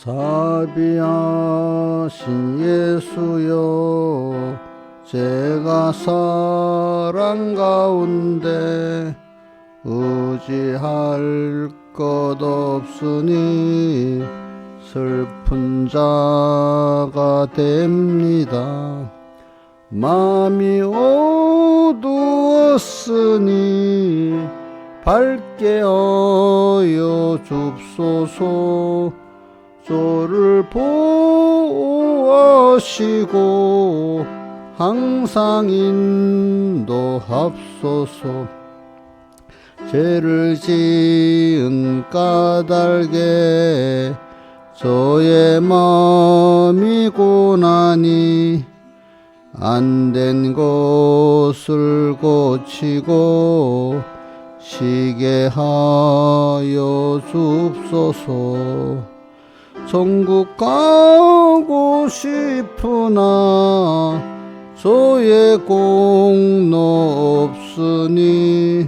자비하신 예수여, 제가 사랑 가운데 의지할 것 없으니 슬픈 자가 됩니다. 마음이 어두웠으니 밝게 하여 줍소서. 저를 보호하시고 항상 인도합소서. 죄를 지은 까닭에 저의 마음이 고나니 안된 것을 고치고 쉬게 하여 줍소서. 천국 가고 싶으나 저의 공로 없으니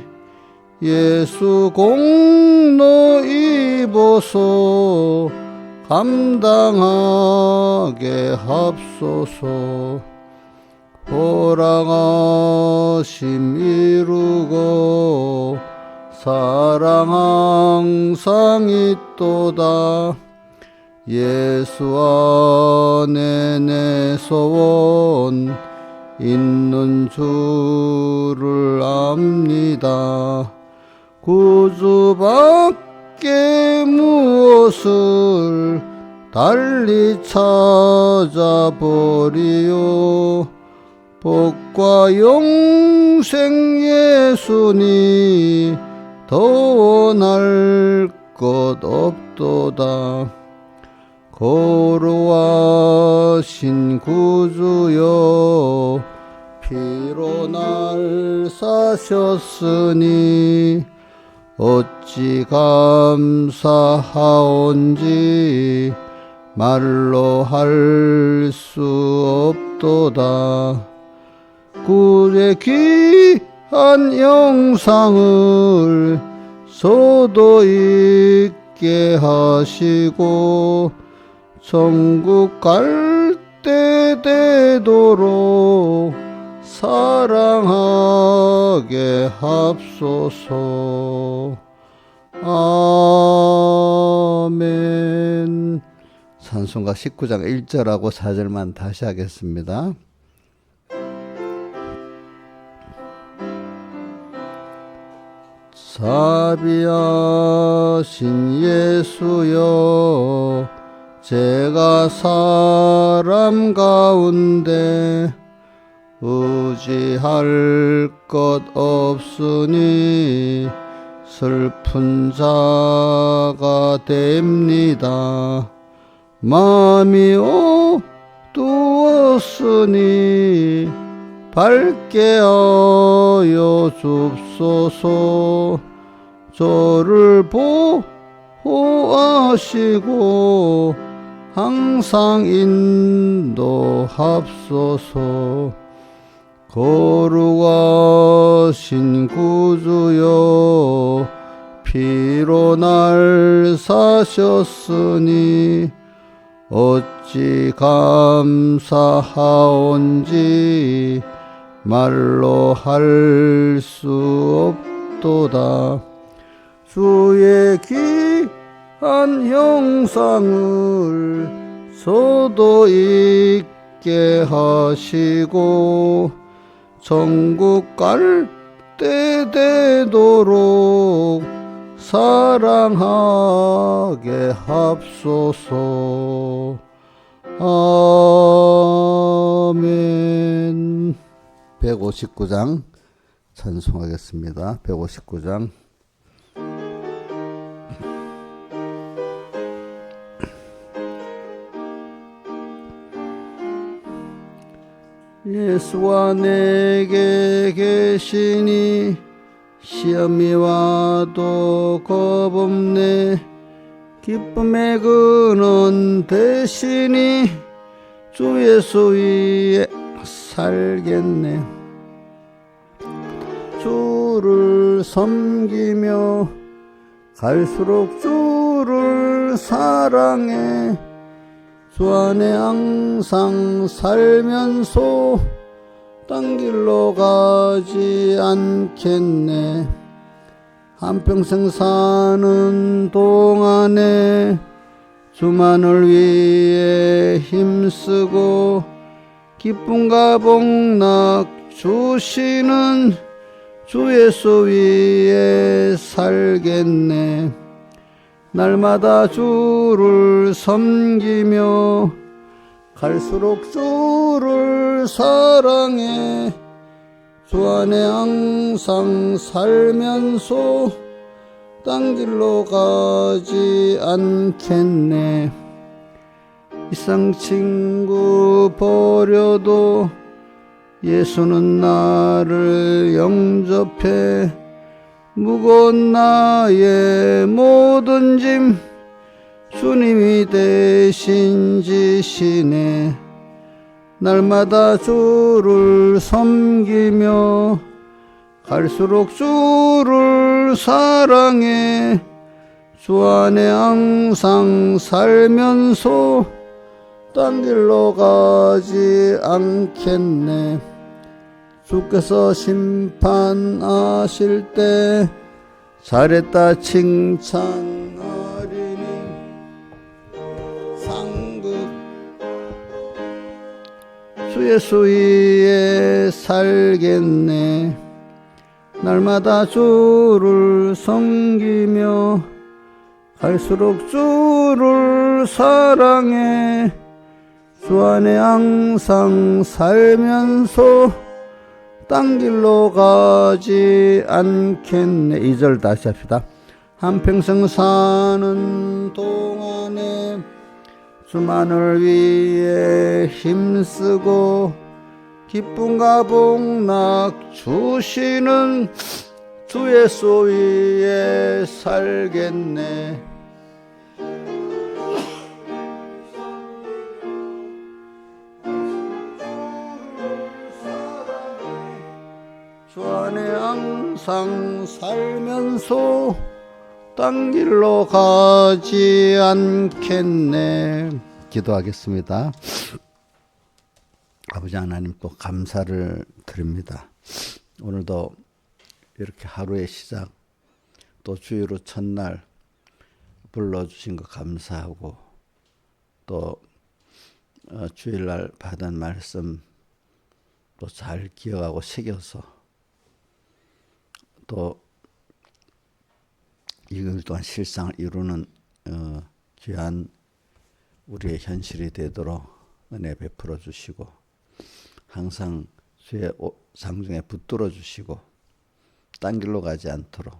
예수 공로 입어서 감당하게 합소서. 허락하심 이루고 사랑 항상 있도다. 예수 안에 내 소원 있는 줄을 압니다. 구주밖에 무엇을 달리 찾아보리요. 복과 영생 예수니 더 원할 것 없도다. 거룩하신 구주여, 피로 날 사셨으니 어찌 감사하온지 말로 할 수 없도다. 구주의 귀한 영상을 저도 있게 하시고 천국 갈 때 되도록 사랑하게 합소서. 아멘. 찬송가 19장 1절하고 4절만 다시 하겠습니다. 자비하신 예수여, 제가 사람 가운데 의지할 것 없으니 슬픈 자가 됩니다. 마음이 어두웠으니 밝게 하여 줍소서. 저를 보호하시고 항상 인도합소서. 거룩하신 구주여, 피로 날 사셨으니 어찌 감사하온지 말로 할 수 없도다. 주의 귀한 형상을 저도 있게 하시고 천국 갈 때 되도록 사랑하게 합소서. 아멘. 159장 찬송하겠습니다. 159장. 예수와 내게 계시니 시험이 와도 겁없네. 기쁨의 근원 되시니 주 예수 위에 살겠네. 주를 섬기며 갈수록 주를 주를 사랑해 주 안에 항상 살면서 딴 길로 가지 않겠네. 한평생 사는 동안에 주만을 위해 힘쓰고 기쁨과 복락 주시는 주 예수 위에 살겠네. 날마다 주를 섬기며 갈수록 주를 사랑해 주 안에 항상 살면서 딴 길로 가지 않겠네. 이상 친구 버려도 예수는 나를 영접해 무거운 나의 모든 짐 주님이 대신 지시네. 날마다 주를 섬기며 갈수록 주를 사랑해 주 안에 항상 살면서 딴 길로 가지 않겠네. 주께서 심판하실 때 잘했다 칭찬하리니 상급 주 예수 위에 살겠네. 날마다 주를 섬기며 갈수록 주를 사랑해 주 안에 항상 살면서 딴 길로 가지 않겠네. 2절 다시 합시다. 한평생 사는 동안에 주만을 위해 힘쓰고 기쁨과 복락 주시는 주 예수 위에 살겠네. 주 안에 항상 살면서 딴 길로 가지 않겠네. 기도하겠습니다. 아버지 하나님, 또 감사를 드립니다. 오늘도 이렇게 하루의 시작, 또 주일로 첫날 불러주신 것 감사하고, 또 주일날 받은 말씀 또 잘 기억하고 새겨서 또 이일 동안 실상을 이루는 귀한 우리의 현실이 되도록 은혜 베풀어 주시고, 항상 주의 상중에 붙들어 주시고 딴 길로 가지 않도록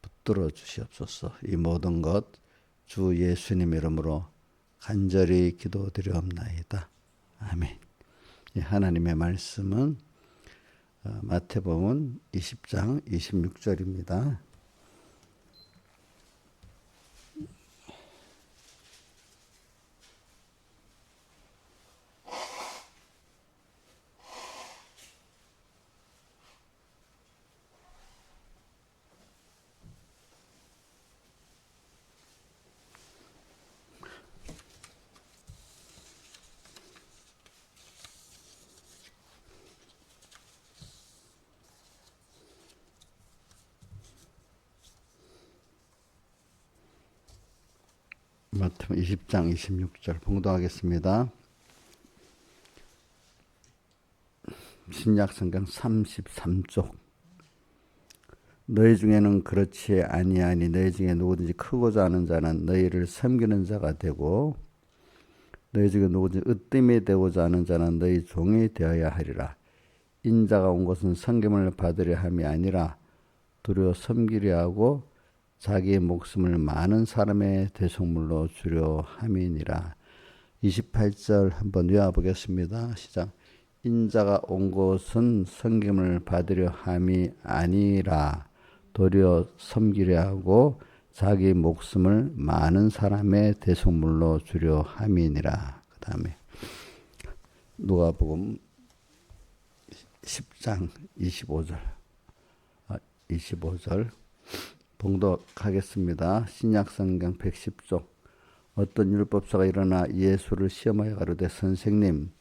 붙들어 주시옵소서. 이 모든 것 주 예수님 이름으로 간절히 기도드리옵나이다. 아멘. 하나님의 말씀은 마태복음 20장 26절입니다. 마태복음 20장 26절 봉독하겠습니다. 신약성경 33쪽. 너희 중에는 그렇지 아니하니 너희 중에 누구든지 크고자 하는 자는 너희를 섬기는 자가 되고, 너희 중에 누구든지 으뜸이 되고자 하는 자는 너희 종이 되어야 하리라. 인자가 온 것은 섬김을 받으려 함이 아니라 두려워 섬기려 하고 자기의 목숨을 많은 사람의 대속물로 주려 함이니라. 28절 한번 외워보겠습니다. 시작. 인자가 온 것은 섬김을 받으려 함이 아니라 도리어 섬기려 하고 자기 목숨을 많은 사람의 대속물로 주려 함이니라. 그 다음에 누가복음 10장 25절. 봉독하겠습니다. 신약성경 110쪽. 어떤 율법사가 일어나 예수를 시험하여 가로되 선생님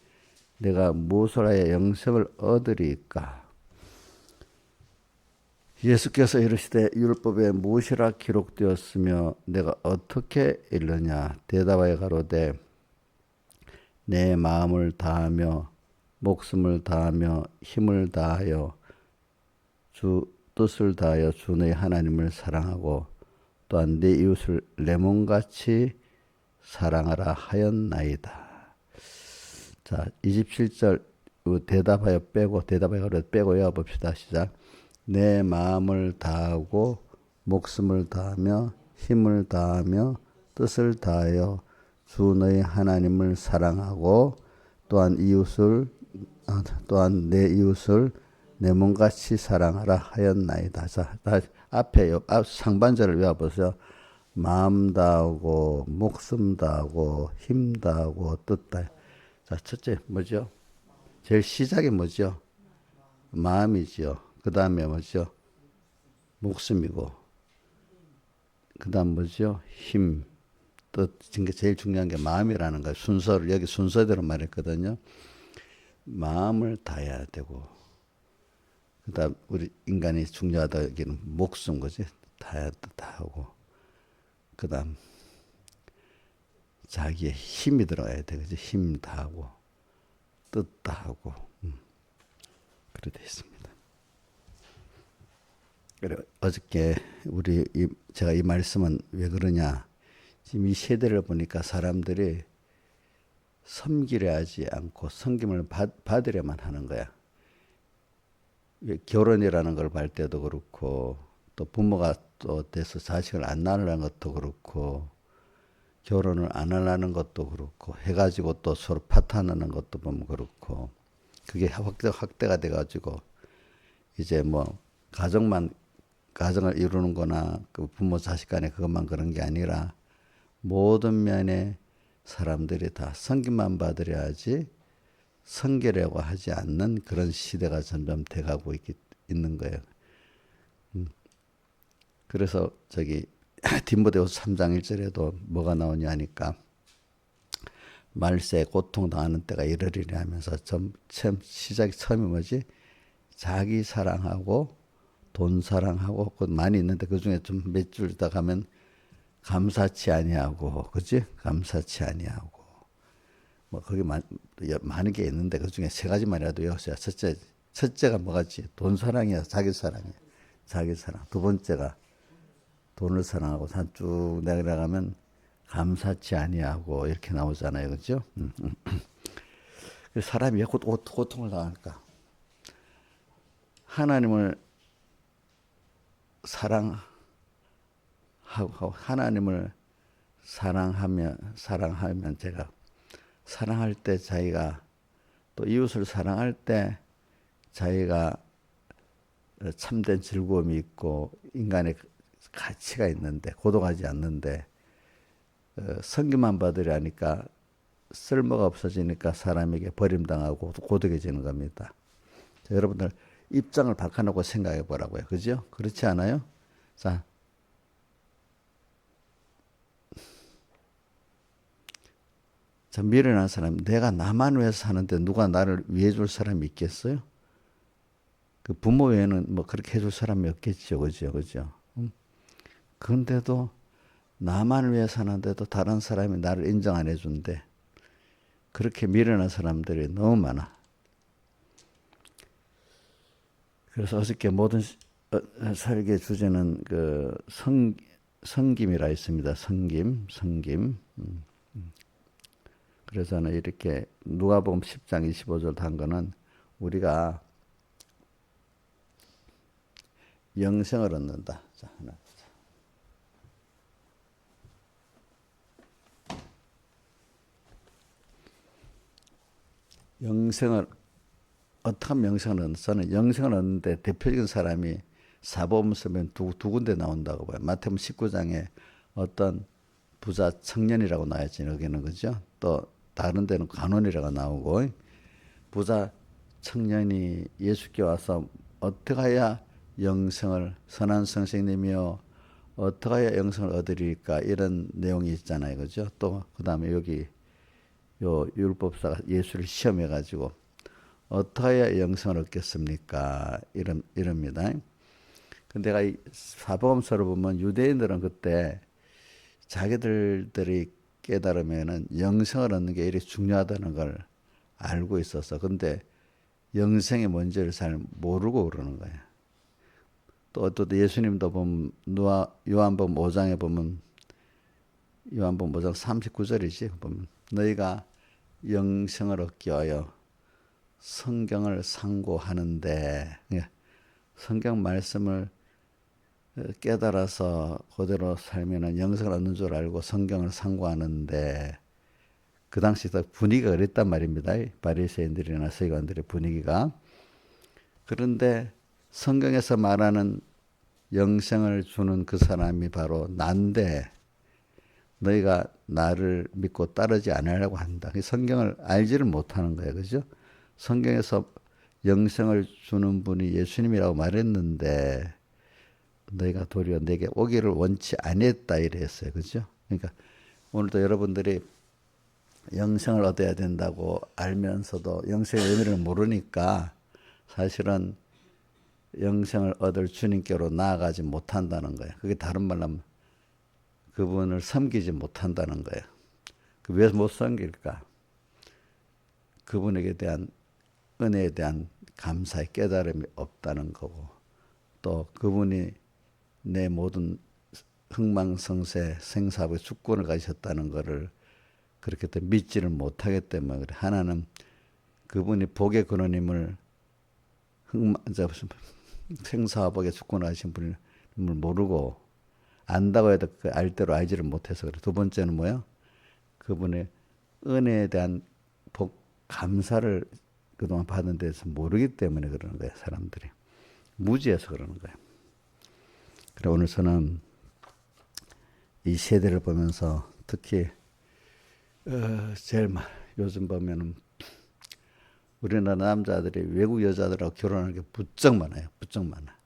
내가 무엇을 하여 영생을 얻으리까? 예수께서 이르시되 율법에 무엇이라 기록되었으며 내가 어떻게 읽느냐? 대답하여 가로되 내 마음을 다하며 목숨을 다하며 힘을 다하여 주 뜻을 다하여 주 너의 하나님을 사랑하고 또한 네 이웃을 내 몸같이 사랑하라 하였나이다. 자, 27절 대답하여 빼고 대답하여 가로되 빼고 외워봅시다. 시작. 내 마음을 다하고 목숨을 다하며 힘을 다하며 뜻을 다하여 주 너의 하나님을 사랑하고 또한 내 이웃을 내 몸같이 사랑하라 하였나이다. 자, 앞에 상반절을 외워보세요. 마음 다하고 목숨 다하고 힘 다하고 뜻 다하고. 자, 첫째 뭐죠? 제일 시작이 뭐죠? 마음이죠. 그 다음에 뭐죠? 목숨이고 그 다음 뭐죠? 힘, 뜻. 제일 중요한 게 마음이라는 거예요. 순서를 여기 순서대로 말했거든요. 마음을 다해야 되고 그 다음 우리 인간이 중요하다 여기는 목숨 거지. 다해야 다하고 그 다음 자기의 힘이 들어가야 돼. 그지? 힘 다하고 뜻 다하고 그래 돼 있습니다. 그래 어저께 제가 이 말씀은 왜 그러냐? 지금 이 세대를 보니까 사람들이 섬기려 하지 않고 섬김을 받으려만 하는 거야. 결혼이라는 걸 할 때도 그렇고 또 부모가 또 돼서 자식을 안 낳으려는 것도 그렇고 결혼을 안 하려는 것도 그렇고 해가지고 또 서로 파탄하는 것도 보면 그렇고 그게 확대가 돼가지고 이제 뭐 가정을 이루는 거나 그 부모 자식 간에 그것만 그런 게 아니라 모든 면에 사람들이 다 섬김만 받으려 하지 섬기려고 하지 않는 그런 시대가 점점 돼가고 있는 거예요. 그래서 디모데후서 3장 1절에도 뭐가 나오냐 하니까 말세에 고통당하는 때가 이르리니 하면서 시작이 처음이 뭐지? 자기 사랑하고 돈 사랑하고 그것 많이 있는데 그중에 좀 몇 줄 더 가면 감사치 아니하고 그지? 감사치 아니하고 뭐 거기 많은 게 있는데 그중에 세 가지만이라도 외우세요. 첫째가 뭐가지? 돈 사랑이야. 자기 사랑이야. 자기 사랑. 두 번째가 돈을 사랑하고 쭉 내려가면 감사치 아니하고 이렇게 나오잖아요. 그죠? 사람이 왜 고통을 당할까? 하나님을 사랑하고 하나님을 사랑하면 제가 사랑할 때 자기가 또 이웃을 사랑할 때 자기가 참된 즐거움이 있고 인간의 가치가 있는데 고독하지 않는데 섬김만 받으려 하니까 쓸모가 없어지니까 사람에게 버림당하고 고독해지는 겁니다. 자, 여러분들 입장을 바꿔놓고 생각해 보라고요. 그죠? 그렇지 않아요? 자, 미련한 사람, 내가 나만 위해서 사는데 누가 나를 위해 줄 사람이 있겠어요? 그 부모 외에는 뭐 그렇게 해줄 사람이 없겠죠. 그죠? 그런데도 나만 위해 사는데도 다른 사람이 나를 인정 안 해준대. 그렇게 미련한 사람들이 너무 많아. 그래서 어저께 모든 설계 주제는 그 성김이라 했습니다. 성김. 그래서 저는 이렇게 누가복음 10장 25절 한 거는 우리가 영생을 얻는다. 자, 하나. 어떻게 하면 영생을 얻는다? 저는 영생을 얻는데 대표적인 사람이 사복음 쓰면 두 군데 나온다고 봐요. 마태복음 19장에 어떤 부자 청년이라고 나왔지, 여기는. 그죠? 또 다른 데는 간원이라고 나오고, 부자 청년이 예수께 와서 어떻게 해야 영생을, 선한 선생님이여 어떻게 해야 영생을 얻으리까 이런 내용이 있잖아요. 그죠? 또 그다음에 여기 요 율법사가 예수를 시험해 가지고 어떻게 해야 영생을 얻겠습니까? 이럽니다. 근데 내가 이 사복음서를 보면 유대인들은 그때 자기들이 깨달으면은 영생을 얻는 게 이렇게 중요하다는 걸 알고 있었어. 근데 영생이 뭔지를 잘 모르고 그러는 거야. 또 예수님도 보면 요한복음 5장에 보면 요한복음 5장 39절이지 보면 너희가 영생을 얻기 위하여 성경을 상고하는데 성경 말씀을 깨달아서 그대로 살면은 영생을 얻는 줄 알고 성경을 상고하는데 그 당시 분위기가 그랬단 말입니다. 바리새인들이나 서기관들의 분위기가. 그런데 성경에서 말하는 영생을 주는 그 사람이 바로 난데 너희가 나를 믿고 따르지 않으려고 한다. 성경을 알지를 못하는 거예요. 그죠? 성경에서 영생을 주는 분이 예수님이라고 말했는데 너희가 도리어 내게 오기를 원치 아니했다 이랬어요. 그죠? 그러니까 오늘도 여러분들이 영생을 얻어야 된다고 알면서도 영생의 의미를 모르니까 사실은 영생을 얻을 주님께로 나아가지 못한다는 거예요. 그게 다른 말로 하면 그분을 섬기지 못한다는 거예요. 왜 못 섬길까? 그분에게 대한 은혜에 대한 감사의 깨달음이 없다는 거고 또 그분이 내 모든 흥망성쇠 생사의 주권을 가지셨다는 것을 그렇게 또 믿지를 못하기 때문에 그래. 하나는 그분이 복의 근원임을 생사와 복의 주권을 가지신 분임을 모르고 안다고 해도 그 알대로 알지를 못해서 그래. 두 번째는 뭐야? 그분의 은혜에 대한 복 감사를 그동안 받은 데서 모르기 때문에 그러는 거예요. 사람들이. 무지해서 그러는 거예요. 그래 오늘 저는 이 세대를 보면서 특히 제일 요즘 보면은 우리나라 남자들이 외국 여자들하고 결혼하는 게 부쩍 많아요. 부쩍 많아.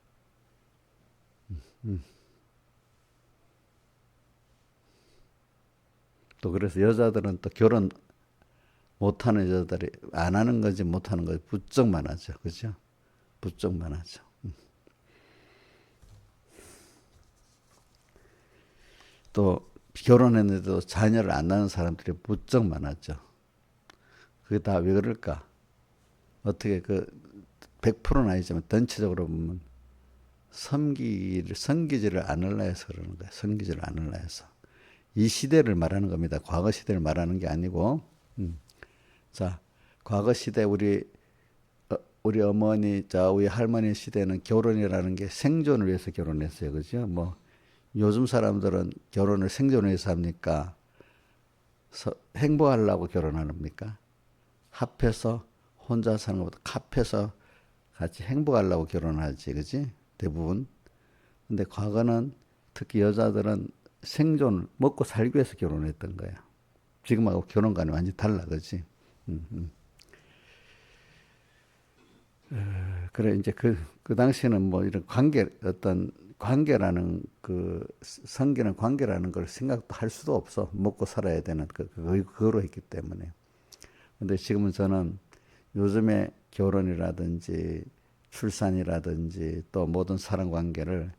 또 그래서 여자들은 또 결혼 못하는 여자들이 안 하는 건지 못하는 건지 부쩍 많아져. 그죠? 부쩍 많아져. 또 결혼했는데도 자녀를 안 낳는 사람들이 부쩍 많았죠. 그게 다 왜 그럴까? 어떻게 100%는 아니지만 전체적으로 보면 섬기지를 않으려 해서 그러는 거예요. 섬기지를 않으려 해서. 이 시대를 말하는 겁니다. 과거 시대를 말하는 게 아니고. 자, 과거 시대 우리 어머니, 우리 할머니 시대는 결혼이라는 게 생존을 위해서 결혼했어요. 그죠? 뭐 요즘 사람들은 결혼을 생존을 위해서 합니까? 행복하려고 결혼합니까? 합해서 혼자 사는 것보다 합해서 같이 행복하려고 결혼하지, 그지? 대부분. 근데 과거는 특히 여자들은 생존을 먹고 살기 위해서 결혼했던 거야. 지금하고 결혼관이 완전히 달라, 그지? 그래, 이제 그 당시에는 뭐 이런 어떤 관계라는 성기는 관계라는 걸 생각도 할 수도 없어. 먹고 살아야 되는 그거로 했기 때문에. 근데 지금은 저는 요즘에 결혼이라든지 출산이라든지 또 모든 사람 관계를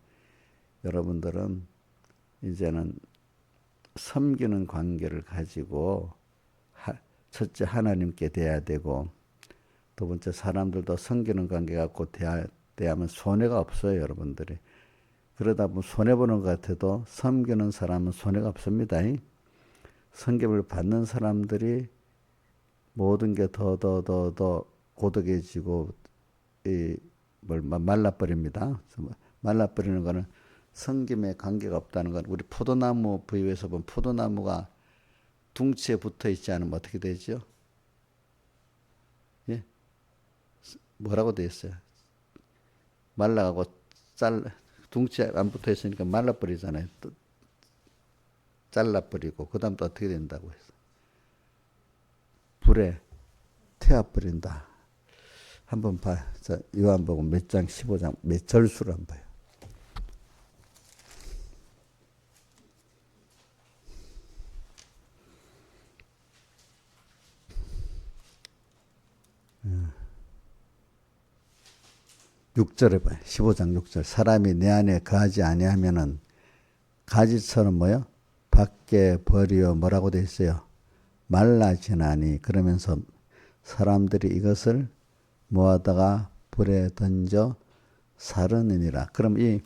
여러분들은 이제는 섬기는 관계를 가지고 첫째 하나님께 대해야 되고 두 번째 사람들도 섬기는 관계 갖고 대하면 손해가 없어요. 여러분들이. 그러다 보면 손해보는 것 같아도 섬기는 사람은 손해가 없습니다. 섬김을 받는 사람들이 모든 게 더 고독해지고 말라버립니다. 말라버리는 거는 섬김에 관계가 없다는 건 우리 포도나무 비유에서 보면 포도나무가 둥치에 붙어 있지 않으면 어떻게 되죠? 예? 뭐라고 되어 있어요? 말라가고 둥치에 안 붙어 있으니까 말라버리잖아요. 또 잘라버리고 그 다음 또 어떻게 된다고 했어? 불에 태워버린다. 한번 봐. 자, 요한복음 몇 장, 15장 몇 절수를 한번 봐요. 6절에 봐요. 15장 6절. 사람이 내 안에 거하지 아니하면은 가지처럼 뭐요? 밖에 버리어 뭐라고 돼 있어요? 말라지나니. 그러면서 사람들이 이것을 모아다가 불에 던져 사르느니라. 그럼 이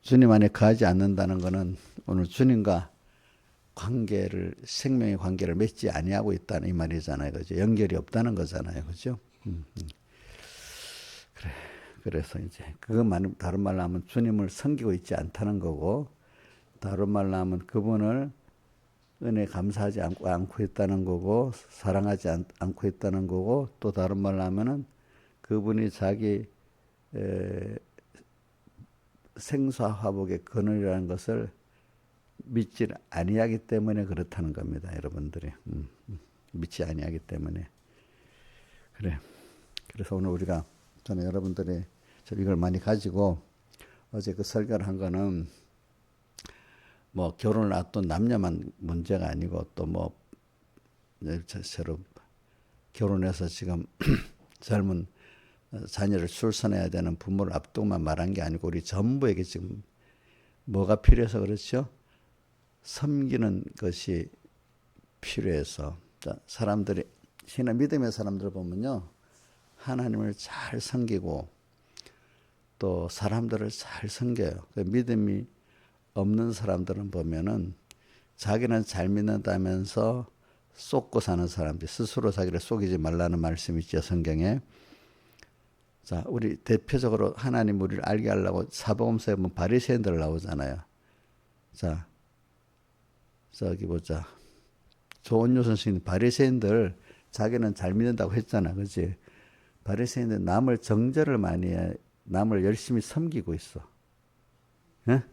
주님 안에 거하지 않는다는 것은 오늘 주님과 관계를, 생명의 관계를 맺지 아니하고 있다는 이 말이잖아요. 그죠? 연결이 없다는 거잖아요. 그죠? 그래. 그래서 이제 그것만, 다른 말로 하면 주님을 섬기고 있지 않다는 거고, 다른 말로 하면 그분을 은혜 감사하지 않고 있다는 거고, 사랑하지 않고 있다는 거고, 또 다른 말로 하면은 그분이 자기 생사 화복의 근원이라는 것을 믿지 아니하기 때문에 그렇다는 겁니다, 여러분들이. 믿지 아니하기 때문에. 그래. 그래서 오늘 우리가, 저는 여러분들이 이걸 많이 가지고 어제 그 설교를 한 거는 뭐 결혼을 앞둔 남녀만 문제가 아니고 또 뭐 저처럼 결혼해서 지금 젊은 자녀를 출산해야 되는 부모를 앞두고만 말한 게 아니고 우리 전부에게 지금 뭐가 필요해서 그렇죠? 섬기는 것이 필요해서. 사람들이, 신의 믿음의 사람들 보면요, 하나님을 잘 섬기고 또 사람들을 잘 섬겨요. 믿음이 없는 사람들은 보면은 자기는 잘 믿는다면서 쏟고 사는 사람들, 스스로 자기를 속이지 말라는 말씀이 있죠, 성경에. 자, 우리 대표적으로 하나님 우리를 알게 하려고 사복음서에 보면 바리새인들 나오잖아요. 자, 저기 보자. 조은효 선생님, 바리새인들 자기는 잘 믿는다고 했잖아, 그렇지? 바리새인들 남을 정죄를 많이 해, 남을 열심히 섬기고 있어. 예?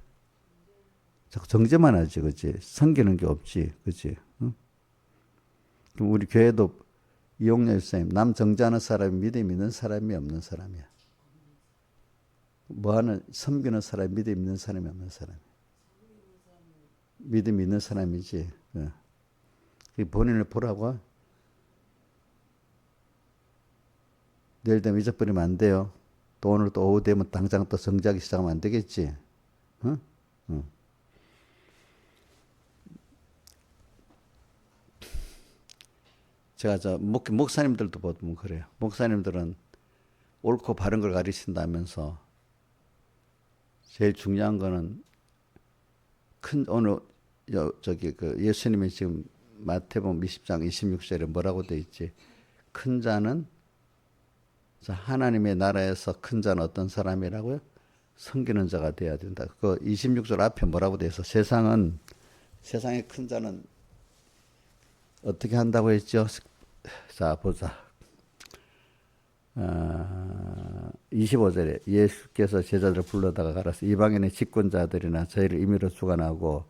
자꾸 정죄만 하지, 그렇지? 섬기는 게 없지, 그렇지? 응? 그럼 우리 교회도 이용렬 선생님, 남 정죄하는 사람이 믿음 있는 사람이 없는 사람이야. 뭐하는 섬기는 사람이 믿음 있는 사람이 없는 사람이야. 믿음 있는 사람이지. 예. 본인을 보라고. 내일 되면 잊어버리면 안 돼요. 또 오늘 또 오후 되면 당장 또 정지하기 시작하면 안 되겠지. 응? 응. 제가 목사님들도 보면 그래요. 목사님들은 옳고 바른 걸 가르친다면서 제일 중요한 거는 오늘 그 예수님이 지금 마태복음 20장 26절에 뭐라고 돼 있지? 큰 자는, 하나님의 나라에서 큰 자는 어떤 사람이라고요? 섬기는 자가 돼야 된다. 그 26절 앞에 뭐라고 돼 있어? 세상의 큰 자는 어떻게 한다고 했죠? 자, 보자. 25절에 예수께서 제자들을 불러다가 가라사 이방인의 집권자들이나 저희를 임의로 주관하고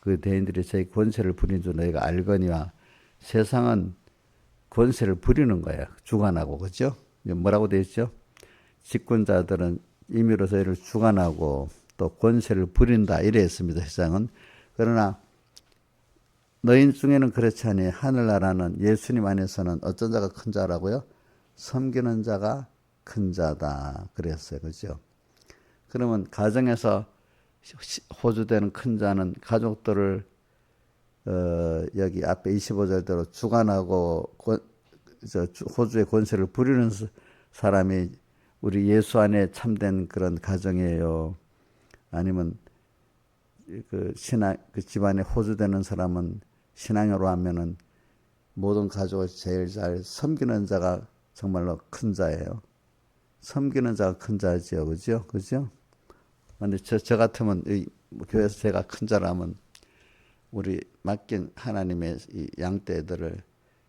그 대인들이 저희 권세를 부린 줄 너희가 알거니와. 세상은 권세를 부리는 거예요. 주관하고, 그죠? 뭐라고 되어 있죠? 집권자들은 임의로 저희를 주관하고 또 권세를 부린다, 이래 했습니다, 세상은. 그러나 너희 중에는 그렇지 아니 하늘나라는 예수님 안에서는 어떤 자가 큰 자라고요? 섬기는 자가 큰 자다, 그랬어요, 그죠? 그러면 가정에서 호주되는 큰 자는 가족들을 여기 앞에 25절대로 주관하고 호주의 권세를 부리는 사람이 우리 예수 안에 참된 그런 가정이에요. 아니면 그 집안에 호주되는 사람은 신앙으로 하면은 모든 가족을 제일 잘 섬기는 자가 정말로 큰 자예요. 섬기는 자가 큰 자지요, 그죠? 그죠? 근데 저 같으면 교회에서 제가 큰 자라면 우리 맡긴 하나님의 이 양떼들을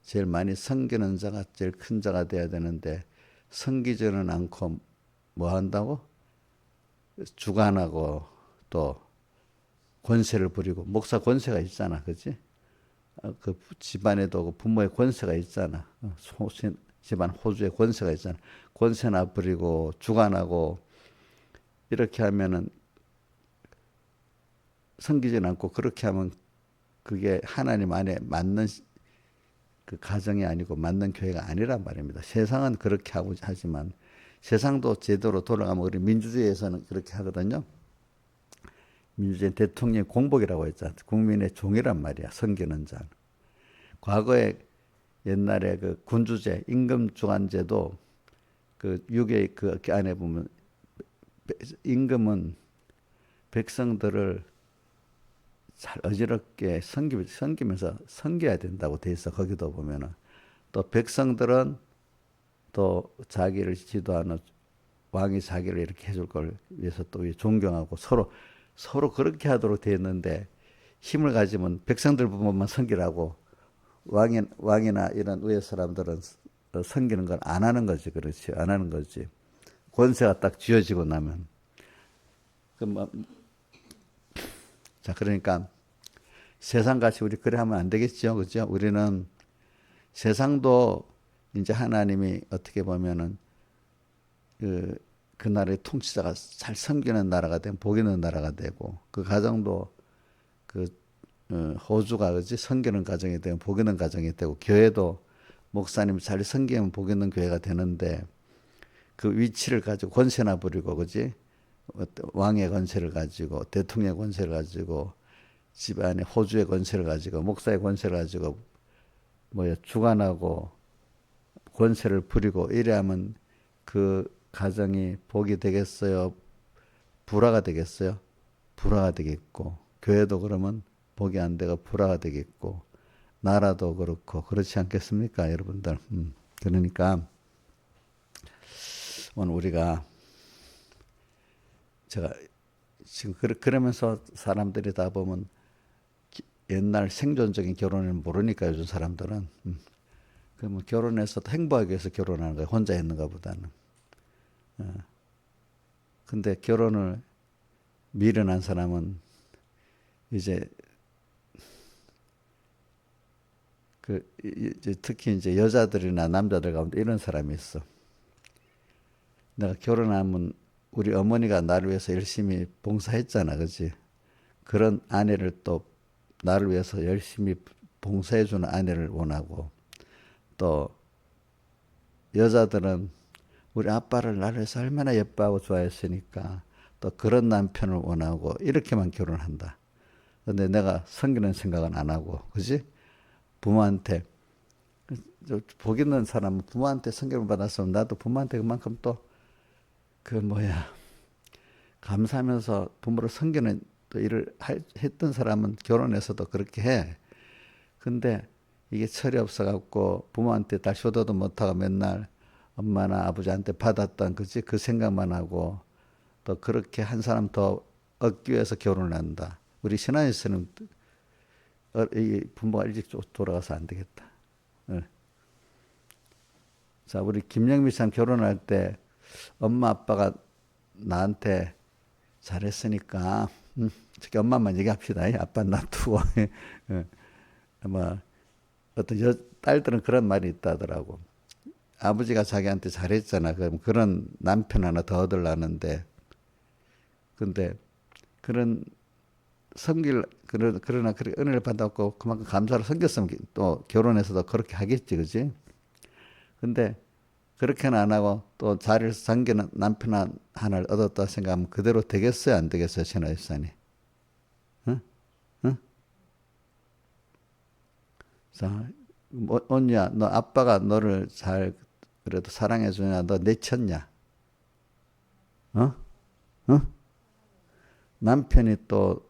제일 많이 섬기는 자가 제일 큰 자가 돼야 되는데, 섬기지는 않고 뭐 한다고? 주관하고 또 권세를 부리고. 목사 권세가 있잖아, 그렇지? 그 집안에도 그 부모의 권세가 있잖아. 집안 호주의 권세가 있잖아. 권세나 부리고 주관하고 이렇게 하면은 섬기지는 않고, 그렇게 하면 그게 하나님 안에 맞는 그 가정이 아니고 맞는 교회가 아니란 말입니다. 세상은 그렇게 하고 하지만 세상도 제대로 돌아가면 우리 민주주의에서는 그렇게 하거든요. 민주주의 대통령 공복이라고 했잖아. 국민의 종이란 말이야. 섬기는 자. 과거에 옛날에 그 군주제, 임금주관제도 그 유교 그 안에 보면 임금은 백성들을 잘 어지럽게 섬기면서 섬겨야 된다고 돼 있어. 거기도 보면은 또 백성들은 또 자기를 지도하는 왕이 자기를 이렇게 해줄 걸 위해서 또 존경하고 서로 그렇게 하도록 돼 있는데 힘을 가지면 백성들 부분만 섬기라고 왕이나 이런 위에 사람들은 섬기는 걸 안 하는 거지. 그렇지. 안 하는 거지. 권세가 딱 쥐어지고 나면. 자, 그러니까 세상같이 우리 그래 하면 안 되겠죠. 그죠? 우리는 세상도 이제 하나님이 어떻게 보면은 그 나라의 통치자가 잘 섬기는 나라가 되면 복 있는 나라가 되고 그 가정도 그 호주가 그지 섬기는 가정이 되면 복 있는 가정이 되고 교회도 목사님 잘 섬기면 복 있는 교회가 되는데 그 위치를 가지고 권세나 부리고 그지 왕의 권세를 가지고 대통령 권세를 가지고 집안의 호주의 권세를 가지고 목사의 권세를 가지고 뭐야 주관하고 권세를 부리고 이래야면 그 가정이 복이 되겠어요? 불화가 되겠어요? 불화가 되겠고 교회도 그러면 복이 안 되고 불화가 되겠고 나라도 그렇고 그렇지 않겠습니까, 여러분들? 그러니까 오늘 우리가 제가 지금 그러면서 사람들이 다 보면 옛날 생존적인 결혼을 모르니까 요즘 사람들은 그러면 결혼해서 행복하기 위해서 결혼하는 거예요. 혼자 있는가 보다는. 근데 결혼을 미련한 사람은 이제 이제 특히 이제 여자들이나 남자들 가운데 이런 사람이 있어. 내가 결혼하면 우리 어머니가 나를 위해서 열심히 봉사했잖아, 그렇지? 그런 아내를 또 나를 위해서 열심히 봉사해주는 아내를 원하고 또 여자들은 우리 아빠를 나를 위해서 얼마나 예뻐하고 좋아했으니까 또 그런 남편을 원하고 이렇게만 결혼한다. 근데 내가 섬기는 생각은 안 하고, 그지? 부모한테 복 있는 사람은 부모한테 섬김을 받았으면 나도 부모한테 그만큼 또 그 뭐야 감사하면서 부모를 섬기는 또 일을 했던 사람은 결혼해서도 그렇게 해. 근데 이게 철이 없어갖고 부모한테 다 효도도 못하고 맨날 엄마나 아버지한테 받았던 그지 그 생각만 하고 또 그렇게 한 사람 더 얻기 위해서 결혼을 한다. 우리 신앙에서는 이 부모가 일찍 돌아가서 안 되겠다. 자, 우리 김영미 참 결혼할 때 엄마 아빠가 나한테 잘했으니까 특히 엄마만 얘기합시다. 아빠 놔두고 아마 어떤 딸들은 그런 말이 있다더라고. 아버지가 자기한테 잘했잖아. 그럼 그런 남편 하나 더 얻으려는데 근데 그런 그러나 그렇게 은혜를 받았고 그만큼 감사로 섬겼으면 또 결혼해서도 그렇게 하겠지, 그지? 근데 그렇게는 안 하고 또 자리를 섬기는 남편 하나를 얻었다 생각하면 그대로 되겠어요, 안 되겠어요, 신하 집사님? 응? 응? 자, 언니야, 너 아빠가 너를 잘 그래도 사랑해 주냐? 너 내쳤냐? 어? 어? 남편이 또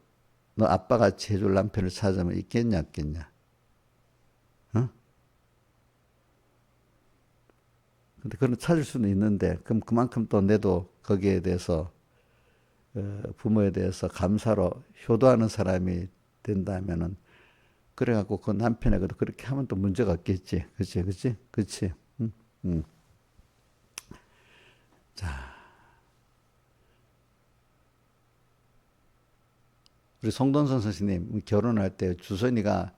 너 아빠같이 해줄 남편을 찾으면 있겠냐, 없겠냐? 어? 근데 그런 찾을 수는 있는데, 그럼 그만큼 또 내도 거기에 대해서, 부모에 대해서 감사로 효도하는 사람이 된다면은, 그래갖고 그 남편에게도 그렇게 하면 또 문제가 없겠지. 그치, 그치? 그치? 응? 응. 자. 우리 송돈선 선생님, 결혼할 때 주선이가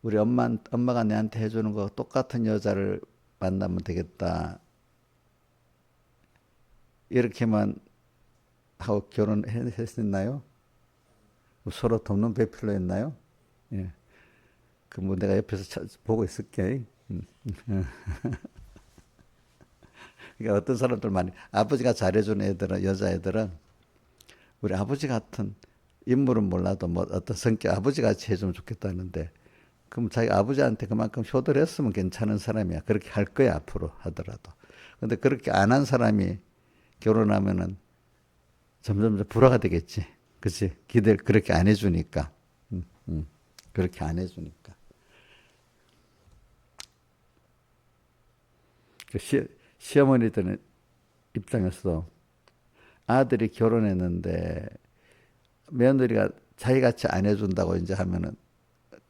우리 엄마가 내한테 해주는 거 똑같은 여자를 만나면 되겠다. 이렇게만 하고 결혼했었나요? 서로 돕는 배필로 했나요? 예. 그 뭐 내가 옆에서 보고 있을게. 그러니까 어떤 사람들 많이 아버지가 잘해주는 애들은 여자애들은 우리 아버지 같은 인물은 몰라도 뭐 어떤 성격 아버지 같이 해주면 좋겠다는데 그럼 자기 아버지한테 그만큼 효도를 했으면 괜찮은 사람이야. 그렇게 할 거야 앞으로 하더라도. 근데 그렇게 안 한 사람이 결혼하면은 점점 불화가 되겠지. 그치? 기대를 그렇게 안 해주니까. 그렇게 안 해주니까. 그 시어머니들 입장에서 아들이 결혼했는데 며느리가 자기같이 안 해준다고 이제 하면은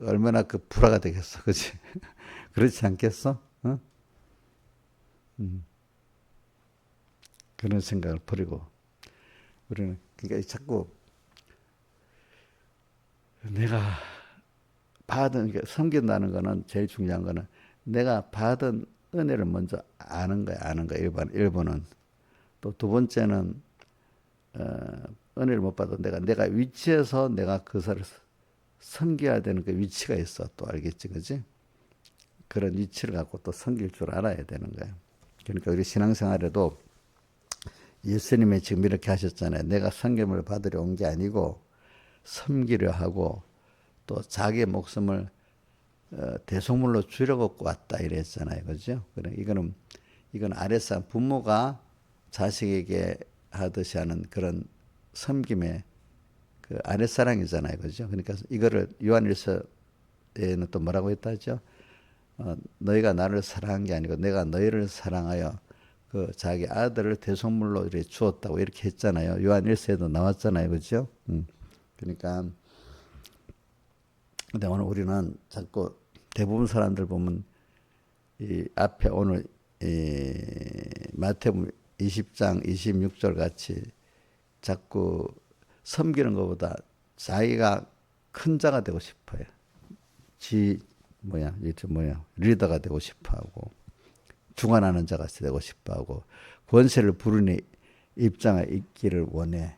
얼마나 그 불화가 되겠어. 그치? 그렇지 않겠어? 어? 그런 생각을 버리고 우리는 그러니까 자꾸 내가 받은 섬긴다는 거는 제일 중요한 거는 내가 받은 은혜를 먼저 아는 거야, 아는 거야. 1번은 또 두 번째는 은혜를 못 받아 내가 위치에서 내가 그 사람을 섬겨야 되는 그 위치가 있어. 또 알겠지, 그지? 그런 위치를 갖고 또 섬길 줄 알아야 되는 거야. 그러니까 우리 신앙생활에도 예수님이 지금 이렇게 하셨잖아요. 내가 섬김을 받으려 온 게 아니고 섬기려 하고 또 자기의 목숨을 대속물로 주려고 왔다 이랬잖아요. 그죠? 그래, 이건 아랫사람, 부모가 자식에게 하듯이 하는 그런 섬김의 그 아랫사랑이잖아요. 그죠? 그러니까 이거를 요한일서에는 또 뭐라고 했다죠? 너희가 나를 사랑한 게 아니고 내가 너희를 사랑하여 그 자기 아들을 대속물로 이렇게 주었다고 이렇게 했잖아요. 요한일서에도 나왔잖아요. 그죠? 그러니까 근데 오늘 우리는 자꾸 대부분 사람들 보면 이 앞에 오늘 이 마태복음 20장 26절 같이 자꾸 섬기는 것보다 자기가 큰 자가 되고 싶어요. 리더가 되고 싶어하고 주관하는 자가 되고 싶어하고 권세를 부르는 입장에 있기를 원해.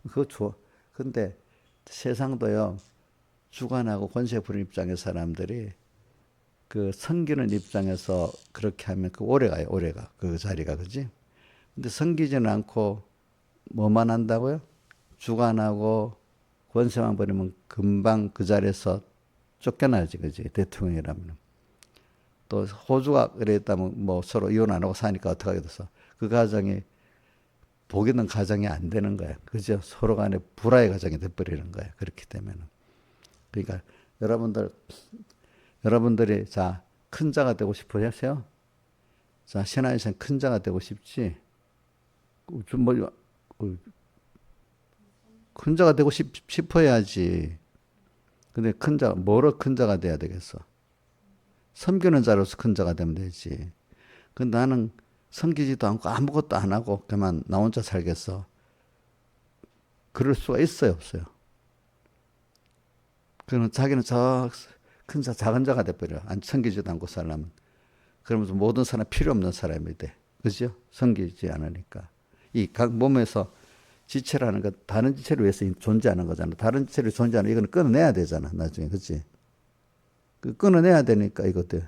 그거 좋아. 근데 세상도요. 주관하고 권세 부리는 입장의 사람들이 그 섬기는 입장에서 그렇게 하면 그 오래 가요. 오래가. 그 자리가. 그지? 근데 섬기지는 않고 뭐만 한다고요? 주관하고 권세만 부리면 금방 그 자리에서 쫓겨나지. 그지? 대통령이라면. 또 호주가 그랬다면 뭐 서로 이혼 안 하고 사니까 어떻게 하게 됐어? 그 가정이 복 있는 가정이 안 되는 거야. 그죠? 서로 간에 불화의 가정이 돼버리는 거야. 그렇게 되면은. 그러니까 여러분들이 자, 큰 자가 되고 싶으세요? 자, 신앙에서 큰 자가 되고 싶지? 큰 자가 되고 싶어야지. 근데 뭐로 큰 자가 돼야 되겠어? 섬기는 자로서 큰 자가 되면 되지. 근데 나는 섬기지도 않고 아무것도 안 하고 그만 나 혼자 살겠어. 그럴 수가 있어요, 없어요? 그러면 자기는 큰 자, 작은 자가 돼버려. 안 섬기지도 않고 살려면. 그러면서 모든 사람 필요 없는 사람이 돼. 그죠? 섬기지 않으니까. 이 각 몸에서 지체라는 건 다른 지체를 위해서 존재하는 거잖아. 다른 지체를 존재하는 이거는 끊어내야 되잖아. 나중에. 그치? 끊어내야 되니까 이것들.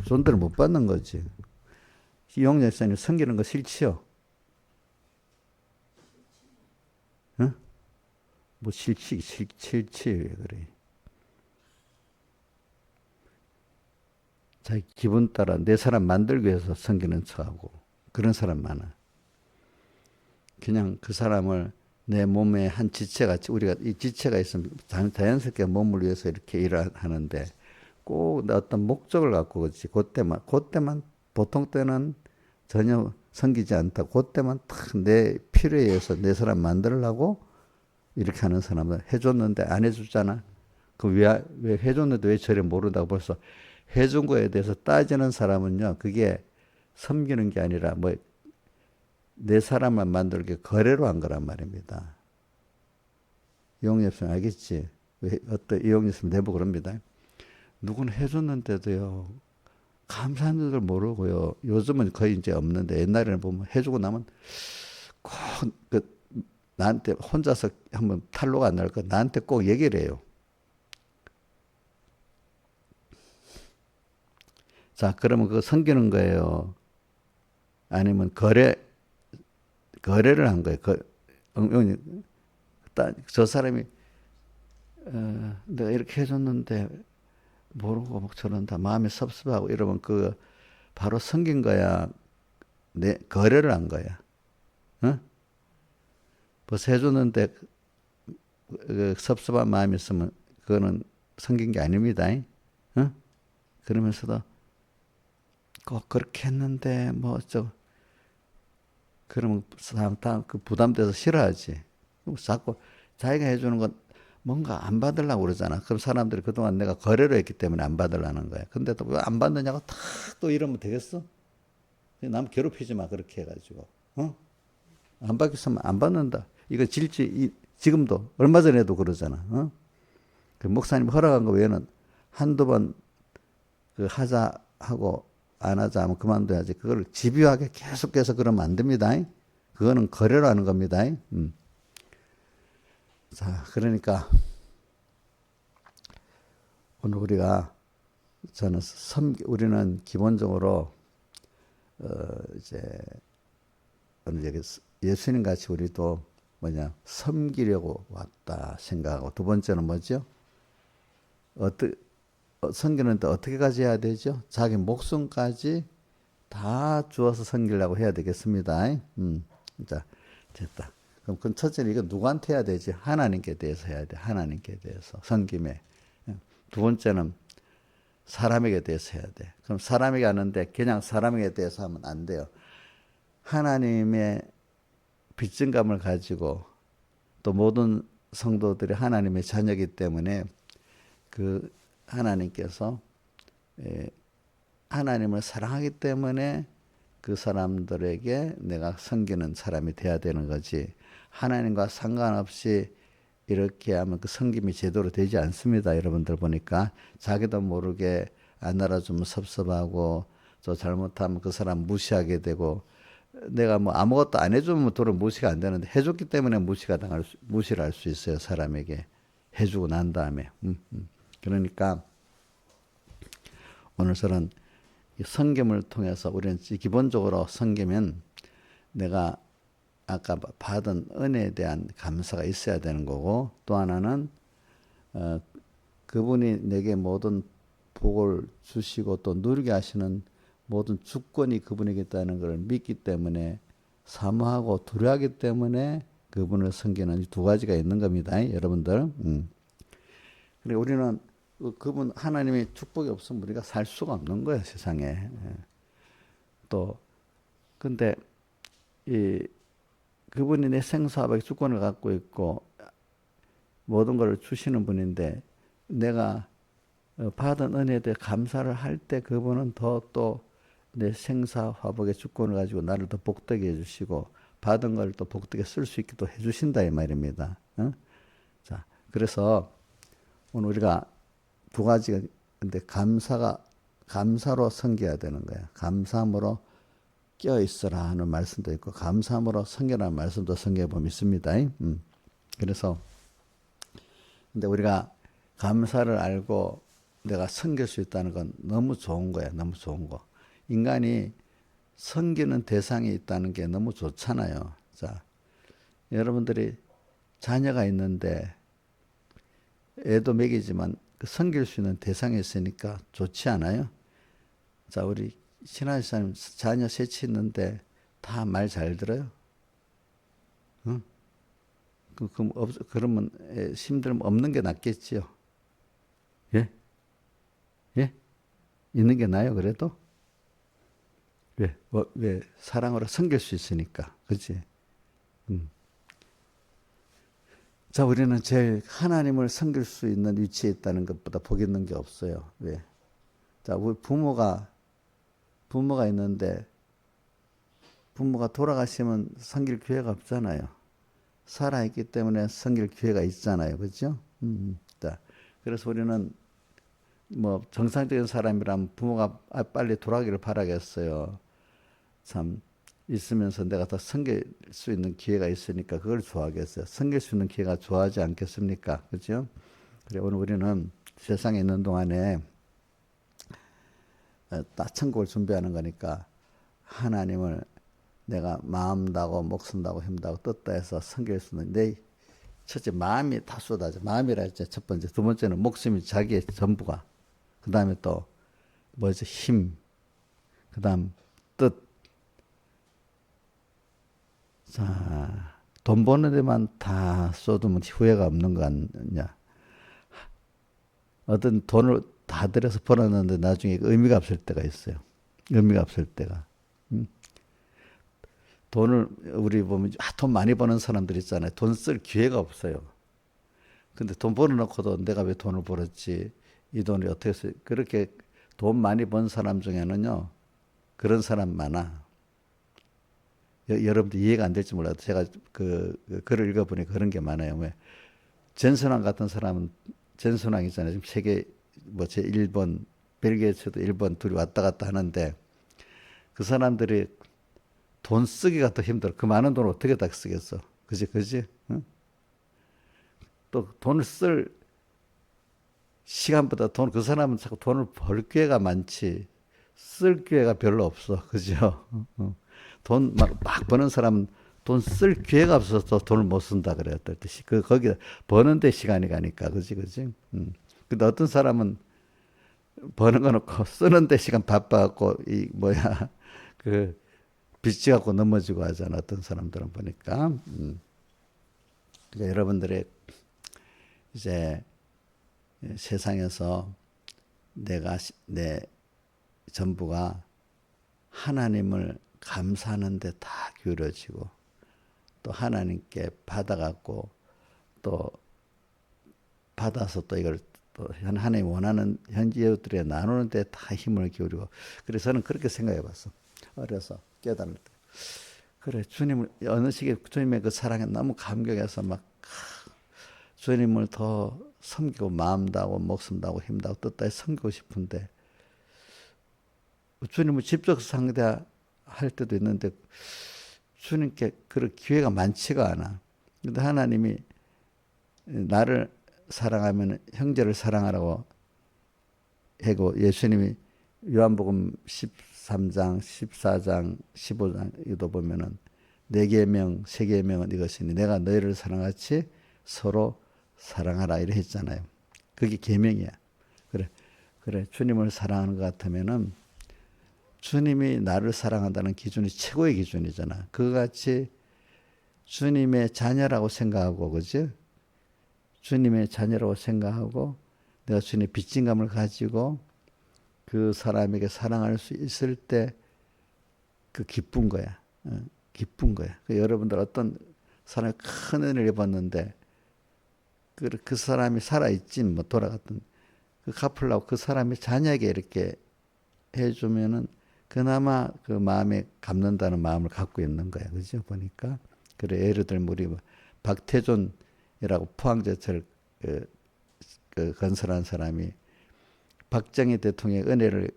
존재를 못 받는 거지. 이용렬 목사님 섬기는 거 싫지요? 응? 뭐 싫지 왜 그래? 자기 기분 따라 내 사람 만들기 위해서 섬기는 척하고 그런 사람 많아. 그냥 그 사람을 내 몸의 한 지체같이 우리가 이 지체가 있으면 자연스럽게 몸을 위해서 이렇게 일을 하는데 꼭 어떤 목적을 갖고 그렇지. 그때만 보통 때는 전혀 섬기지 않다. 그때만 딱 내 필요에 의해서 내 사람 만들려고 이렇게 하는 사람은 해줬는데 안 해주잖아. 왜 해줬는데 왜 저래 모른다고 벌써 해준 거에 대해서 따지는 사람은요. 그게 섬기는 게 아니라 뭐 내 사람만 만들게 거래로 한 거란 말입니다. 이용엽 씨 알겠지? 이용엽 씨 내부 그럽니다. 누구는 해줬는데도요. 감사한 줄 모르고요. 요즘은 거의 이제 없는데 옛날에는 보면 해주고 나면 꼭 나한테 혼자서 한번 탈로가 안 날 거 나한테 꼭 얘기를 해요. 자, 그러면 그거 섬기는 거예요. 아니면 거래를 한 거예요. 저 사람이 내가 이렇게 해줬는데 모르고 막 저런다 마음이 섭섭하고 이러면 그 바로 섬긴 거야. 내 거래를 한 거야. 어? 벌써 해줬는데 그 섭섭한 마음이 있으면 그거는 섬긴 게 아닙니다. 어? 그러면서도 꼭 그렇게 했는데 뭐 저 그러면 사람 그 부담돼서 싫어하지. 자꾸 자기가 해주는 건 뭔가 안 받으려고 그러잖아. 그럼 사람들이 그동안 내가 거래를 했기 때문에 안 받으려는 거야. 근데 또 왜 안 받느냐고 탁 또 이러면 되겠어? 남 괴롭히지 마 그렇게 해가지고. 어? 안 받겠으면 안 받는다. 이거 지금도 얼마 전에도 그러잖아. 어? 그 목사님 허락한 거 외에는 한두 번 그 하자 하고 안 하자 하면 그만둬야지. 그걸 집요하게 계속해서 그러면 안 됩니다. 그거는 거래로 하는 겁니다. 자, 그러니까 오늘 우리는 기본적으로 이제 예수님 같이 우리도 섬기려고 왔다 생각하고 두 번째는 뭐죠? 섬기는데 어떻게까지 해야 되죠? 자기 목숨까지 다 주어서 섬기려고 해야 되겠습니다. 자, 됐다. 그럼 첫째는 이거 누구한테 해야 되지? 하나님께 대해서 해야 돼. 하나님께 대해서 섬김에. 두 번째는 사람에게 대해서 해야 돼. 그럼 사람에게 하는데 그냥 사람에게 대해서 하면 안 돼요. 하나님의 빚진감을 가지고 또 모든 성도들이 하나님의 자녀이기 때문에 그 하나님께서 하나님을 사랑하기 때문에 그 사람들에게 내가 섬기는 사람이 돼야 되는 거지. 하나님과 상관없이 이렇게 하면 그 섬김이 제대로 되지 않습니다. 여러분들 보니까 자기도 모르게 안 알아주면 섭섭하고 또 잘못하면 그 사람 무시하게 되고 내가 뭐 아무것도 안 해주면 도로 무시가 안 되는데 해줬기 때문에 무시를 할 수 있어요. 사람에게 해주고 난 다음에. 그러니까 오늘 저는 이 섬김을 통해서 우리는 기본적으로 섬기면 내가 아까 받은 은혜에 대한 감사가 있어야 되는 거고 또 하나는 그분이 내게 모든 복을 주시고 또 누리게 하시는 모든 주권이 그분에게 있다는 것을 믿기 때문에 사모하고 두려워하기 때문에 그분을 섬기는 두 가지가 있는 겁니다. 여러분들. 그리고 우리는 그분 하나님의 축복이 없으면 우리가 살 수가 없는 거예요. 세상에. 또 근데 그분이 내 생사화복의 주권을 갖고 있고 모든 걸 주시는 분인데 내가 받은 은혜에 대해 감사를 할 때 그분은 더 또 내 생사화복의 주권을 가지고 나를 더 복되게 해주시고 받은 걸 또 복되게 쓸 수 있게 또 해주신다 이 말입니다. 자, 그래서 오늘 우리가 두 가지가 근데 감사로 섬겨야 되는 거야. 감사함으로 끼어 있으라 하는 말씀도 있고 감사함으로 섬겨라는 말씀도 성경에 보면 있습니다. 그래서 근데 우리가 감사를 알고 내가 섬길 수 있다는 건 너무 좋은 거야. 너무 좋은 거. 인간이 섬기는 대상이 있다는 게 너무 좋잖아요. 자, 여러분들이 자녀가 있는데 애도 먹이지만 그 섬길 수 있는 대상이 있으니까 좋지 않아요? 자, 우리 신하 집사님 자녀 셋이 있는데 다 말 잘 들어요? 응? 그러면 힘들면 없는 게 낫겠지요? 예? 예? 있는 게 나아요, 그래도? 왜? 사랑으로 섬길 수 있으니까. 그치? 자, 우리는 제일 하나님을 섬길 수 있는 위치에 있다는 것보다 복 있는 게 없어요. 왜? 자, 우리 부모가 있는데 부모가 돌아가시면 섬길 기회가 없잖아요. 살아있기 때문에 섬길 기회가 있잖아요. 그렇죠? 자, 그래서 우리는 뭐 정상적인 사람이라면 부모가 빨리 돌아가기를 바라겠어요. 참 있으면서 내가 더 섬길 수 있는 기회가 있으니까 그걸 좋아하겠어요. 섬길 수 있는 기회가 좋아하지 않겠습니까? 그렇죠? 그래 오늘 우리는 세상에 있는 동안에 딱 천국을 준비하는 거니까 하나님을 내가 마음 다고 목숨 다고 힘 다고 뜻다 해서 섬길 수 있는 내 첫째 마음이 다 쏟아져. 마음이라 했죠. 첫 번째. 두 번째는 목숨이 자기의 전부가. 그 다음에 또 뭐죠? 힘. 그 다음 뜻. 자, 돈 버는 데만 다 쏟으면 후회가 없는 거 아니냐. 어떤 돈을 다 들여서 벌었는데 나중에 의미가 없을 때가 있어요. 의미가 없을 때가. 돈을 우리 보면 돈 많이 버는 사람들 있잖아요. 돈 쓸 기회가 없어요. 근데 돈 벌어놓고도 내가 왜 돈을 벌었지? 이 돈이 어떻게 쓰? 그렇게 돈 많이 번 사람 중에는요. 그런 사람 많아. 여러분들 이해가 안 될지 몰라도 제가 그 글을 읽어보니까 그런 게 많아요. 왜? 전선왕 같은 사람은 전선왕 있잖아요. 지금 세계 뭐 제 1번, 벨기에에서도 1번 둘이 왔다 갔다 하는데 그 사람들이 돈 쓰기가 더 힘들어. 그 많은 돈을 어떻게 다 쓰겠어? 그지? 응? 또 돈을 쓸 시간보다 그 사람은 자꾸 돈을 벌 기회가 많지. 쓸 기회가 별로 없어. 그죠? 돈 막 버는 사람은 돈 쓸 기회가 없어서 돈을 못 쓴다 그래요. 어떨 때. 거기 버는데 시간이 가니까. 그지? 근데 어떤 사람은 버는 거 놓고 쓰는데 시간 바빠갖고, 그, 빚지 갖고 넘어지고 하잖아. 어떤 사람들은 보니까. 그러니까 여러분들의 이제 세상에서 내 전부가 하나님을 감사하는 데 다 기울어지고 또 하나님께 받아갖고 또 받아서 또 이걸 또 하나님이 원하는 현지들에 나누는 데 다 힘을 기울이고 그래서 저는 그렇게 생각해 봤어. 어려서 깨달을 때. 그래 주님을 어느 시기에 주님의 그 사랑에 너무 감격해서 막 주님을 더 섬기고 마음 다하고 목숨 다하고 힘 다하고 뜻 다해 섬기고 싶은데 주님을 직접 상대할 때도 있는데 주님께 그럴 기회가 많지가 않아. 근데 하나님이 나를 사랑하면 형제를 사랑하라고 하고 예수님이 요한복음 13장, 14장, 15장에도 보면은 네 계명, 세 계명은 이것이니 내가 너희를 사랑같이 서로 사랑하라 이래 했잖아요. 그게 계명이야. 그래 주님을 사랑하는 것 같으면은 주님이 나를 사랑한다는 기준이 최고의 기준이잖아. 그같이 주님의 자녀라고 생각하고, 그지? 주님의 자녀라고 생각하고, 내가 주님의 빚진감을 가지고 그 사람에게 사랑할 수 있을 때 그 기쁜 거야. 기쁜 거야. 여러분들 어떤 사람이 큰 은혜를 입었는데, 그 사람이 살아있지, 뭐 돌아갔던, 그 갚으려고 그 사람이 자녀에게 이렇게 해주면은 그나마 그 마음에 갚는다는 마음을 갖고 있는 거야. 그죠? 보니까. 그래, 예를 들면 우리 박태존이라고 포항제철 건설한 사람이 박정희 대통령의 은혜를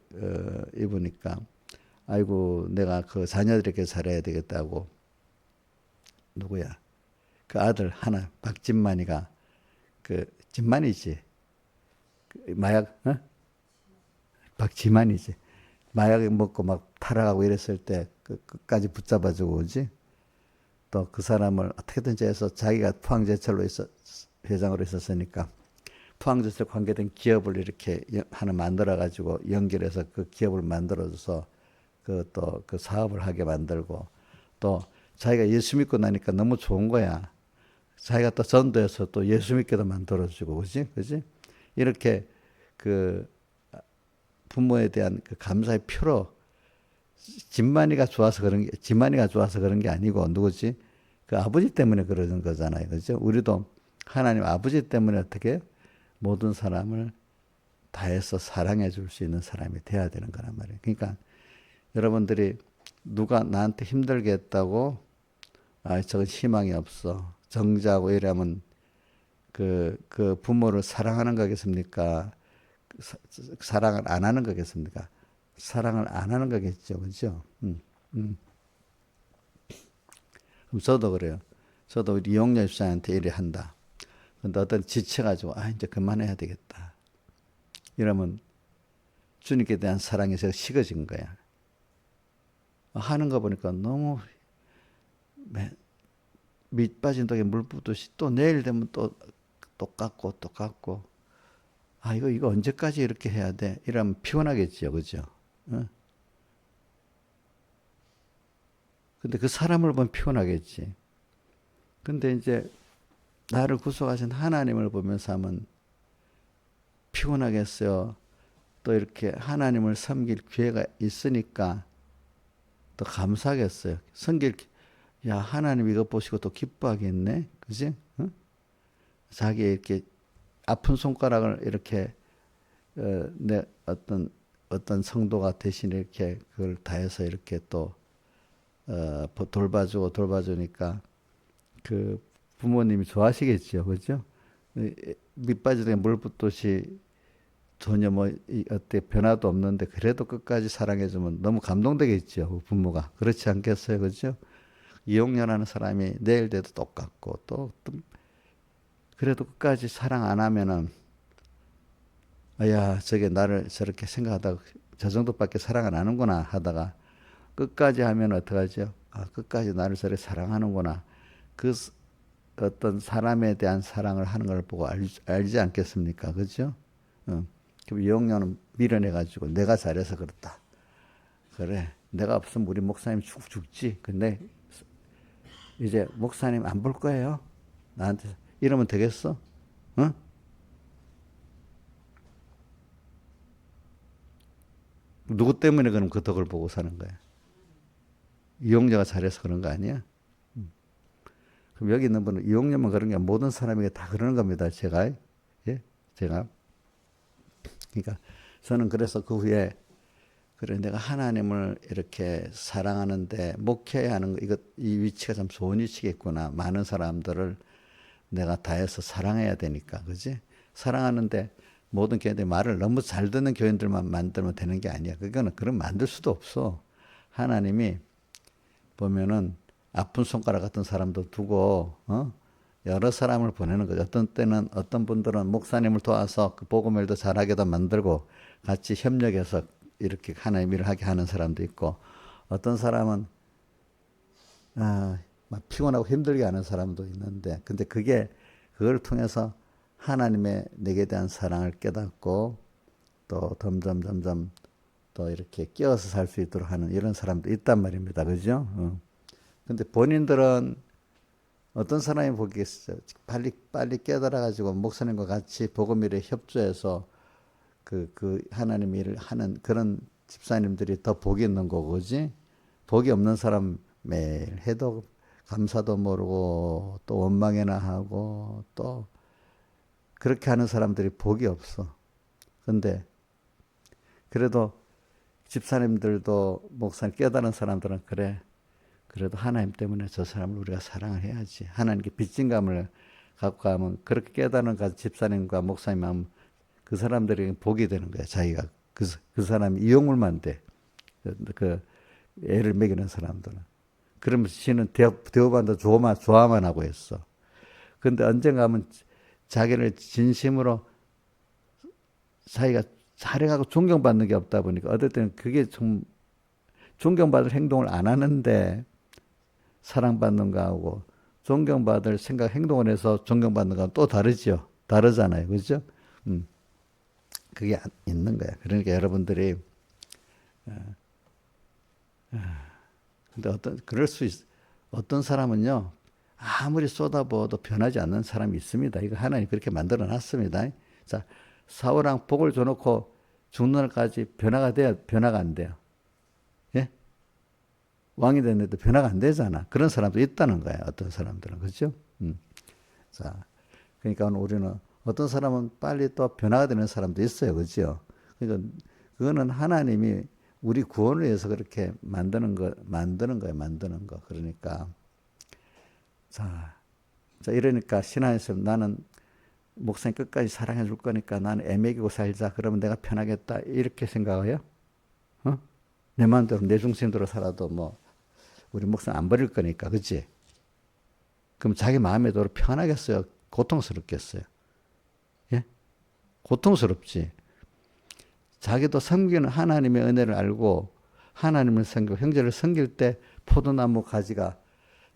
입으니까 아이고 내가 그 자녀들에게 잘해야 되겠다고 누구야? 그 아들 하나 박진만이가 그 진만이지. 마약 박지만이지. 마약 먹고 막 타락하고 이랬을 때 끝까지 붙잡아주고 오지. 또 그 사람을 어떻게든지 해서 자기가 포항제철로 회장으로 있었으니까 포항제철 관계된 기업을 이렇게 하나 만들어 가지고 연결해서 그 기업을 만들어줘서 그 사업을 하게 만들고 또 자기가 예수 믿고 나니까 너무 좋은 거야. 자기가 또 전도해서 또 예수 믿게도 만들어주고 그지? 이렇게 그 부모에 대한 그 감사의 표로 진만이가 좋아서 그런 게 아니고 누구지? 그 아버지 때문에 그러는 거잖아요. 그죠? 우리도 하나님 아버지 때문에 어떻게 모든 사람을 다해서 사랑해 줄 수 있는 사람이 돼야 되는 거란 말이에요. 그러니까 여러분들이 누가 나한테 힘들게 했다고 저건 희망이 없어. 정자고 이러면 그 부모를 사랑하는 거겠습니까? 사랑을 안 하는 거겠습니까? 사랑을 안 하는 거겠죠. 그죠? 그럼 저도 그래요. 저도 우리 이용렬 집사한테 일을 한다. 근데 어떤 지쳐가지고, 이제 그만해야 되겠다. 이러면 주님께 대한 사랑이 제가 식어진 거야. 하는 거 보니까 너무 밑 빠진 독에 물 붓듯이 또 내일 되면 또 똑같고 아 이거 언제까지 이렇게 해야 돼? 이러면 피곤하겠죠, 그죠? 어? 근데 그 사람을 보면 피곤하겠지. 근데 이제 나를 구속하신 하나님을 보면서 하면 피곤하겠어요. 또 이렇게 하나님을 섬길 기회가 있으니까 또 감사하겠어요. 야, 하나님 이거 보시고 또 기뻐하겠네. 그지? 응? 자기 이렇게 아픈 손가락을 이렇게, 내 어떤 성도가 대신 이렇게 그걸 다해서 이렇게 또, 돌봐주니까 그 부모님이 좋아하시겠죠. 그죠? 밑바지에 물 붓듯이 전혀 어때 변화도 없는데 그래도 끝까지 사랑해주면 너무 감동되겠죠. 그 부모가. 그렇지 않겠어요. 그죠? 이용렬하는 사람이 내일 돼도 똑같고 또 그래도 끝까지 사랑 안 하면은 야 저게 나를 저렇게 생각하다가 저 정도밖에 사랑 안 하는구나 하다가 끝까지 하면 어떡하죠? 아 끝까지 나를 저렇게 사랑하는구나. 그 어떤 사람에 대한 사랑을 하는 걸 보고 알지 않겠습니까? 그죠? 그럼 이용렬은 밀어내가지고 내가 잘해서 그렇다. 그래 내가 없으면 우리 목사님 죽지. 근데 이제 목사님 안 볼 거예요. 나한테 이러면 되겠어? 응? 누구 때문에 그럼 그 덕을 보고 사는 거야? 이용녀가 잘해서 그런 거 아니야? 그럼 여기 있는 분은 이용녀만 그런 게 모든 사람에게 다 그러는 겁니다. 제가 예? 제가 그러니까 저는 그래서 그 후에 그래 내가 하나님을 이렇게 사랑하는데 목회해야 하는 거 이 위치가 참 좋은 위치겠구나. 많은 사람들을 내가 다해서 사랑해야 되니까, 그지? 사랑하는데 모든 교인들이 말을 너무 잘 듣는 교인들만 만들면 되는 게 아니야. 그거는 그럼 만들 수도 없어. 하나님이 보면은 아픈 손가락 같은 사람도 두고 여러 사람을 보내는 거죠. 어떤 때는 어떤 분들은 목사님을 도와서 그 복음 일도 잘하게도 만들고 같이 협력해서 이렇게 하나님 일을 하게 하는 사람도 있고 어떤 사람은 막 피곤하고 힘들게 하는 사람도 있는데 근데 그걸 통해서 하나님의 내게 대한 사랑을 깨닫고 또 점점 또 이렇게 끼어서 살 수 있도록 하는 이런 사람도 있단 말입니다. 그죠? 근데 본인들은 어떤 사람이 보겠어요? 빨리 깨달아가지고 목사님과 같이 복음 일에 협조해서 그 하나님 일을 하는 그런 집사님들이 더 복이 있는 거고, 그지? 복이 없는 사람 매일 해도 감사도 모르고 또 원망이나 하고 또 그렇게 하는 사람들이 복이 없어. 근데 그래도 집사님들도 목사님 깨달은 사람들은 그래. 그래도 하나님 때문에 저 사람을 우리가 사랑을 해야지. 하나님께 빚진감을 갖고 가면 그렇게 깨달은 집사님과 목사님 하면 그 사람들이 복이 되는 거야. 자기가 그 사람이 이용물만 돼. 그 애를 먹이는 사람들은. 그러면서 지는 대우받는다 좋아만 하고 있어. 근데 언젠가 하면 자기를 진심으로 자기가 잘해가고 존경받는 게 없다 보니까 어떨 때는 그게 좀 존경받을 행동을 안 하는데 사랑받는 거하고 존경받을 생각 행동을 해서 존경받는 거하고 또 다르죠. 다르잖아요. 그죠? 그게 있는 거야. 그러니까 여러분들이 근데 어떤 사람은요 아무리 쏟아부어도 변하지 않는 사람이 있습니다. 이거 하나님 그렇게 만들어 놨습니다. 자 사울왕 복을 줘놓고 죽는 날까지 변화가 돼야 변화가 안 돼요. 예? 왕이 됐는데도 변화가 안 되잖아. 그런 사람도 있다는 거야. 어떤 사람들은 그렇죠? 자 그러니까 우리는 어떤 사람은 빨리 또 변화가 되는 사람도 있어요. 그렇죠? 그러니까 그거는 하나님이 우리 구원을 위해서 그렇게 만드는 거예요. 만드는 거. 그러니까 자 이러니까 신앙에서 나는 목사님 끝까지 사랑해 줄 거니까 나는 애매기고 살자. 그러면 내가 편하겠다. 이렇게 생각해요? 내 마음대로 내 중심대로 살아도 뭐 우리 목사님 안 버릴 거니까. 그렇지? 그럼 자기 마음에대로 편하겠어요? 고통스럽겠어요? 예? 고통스럽지. 자기도 섬기는 하나님의 은혜를 알고 하나님을 섬기고 형제를 섬길 때 포도나무 가지가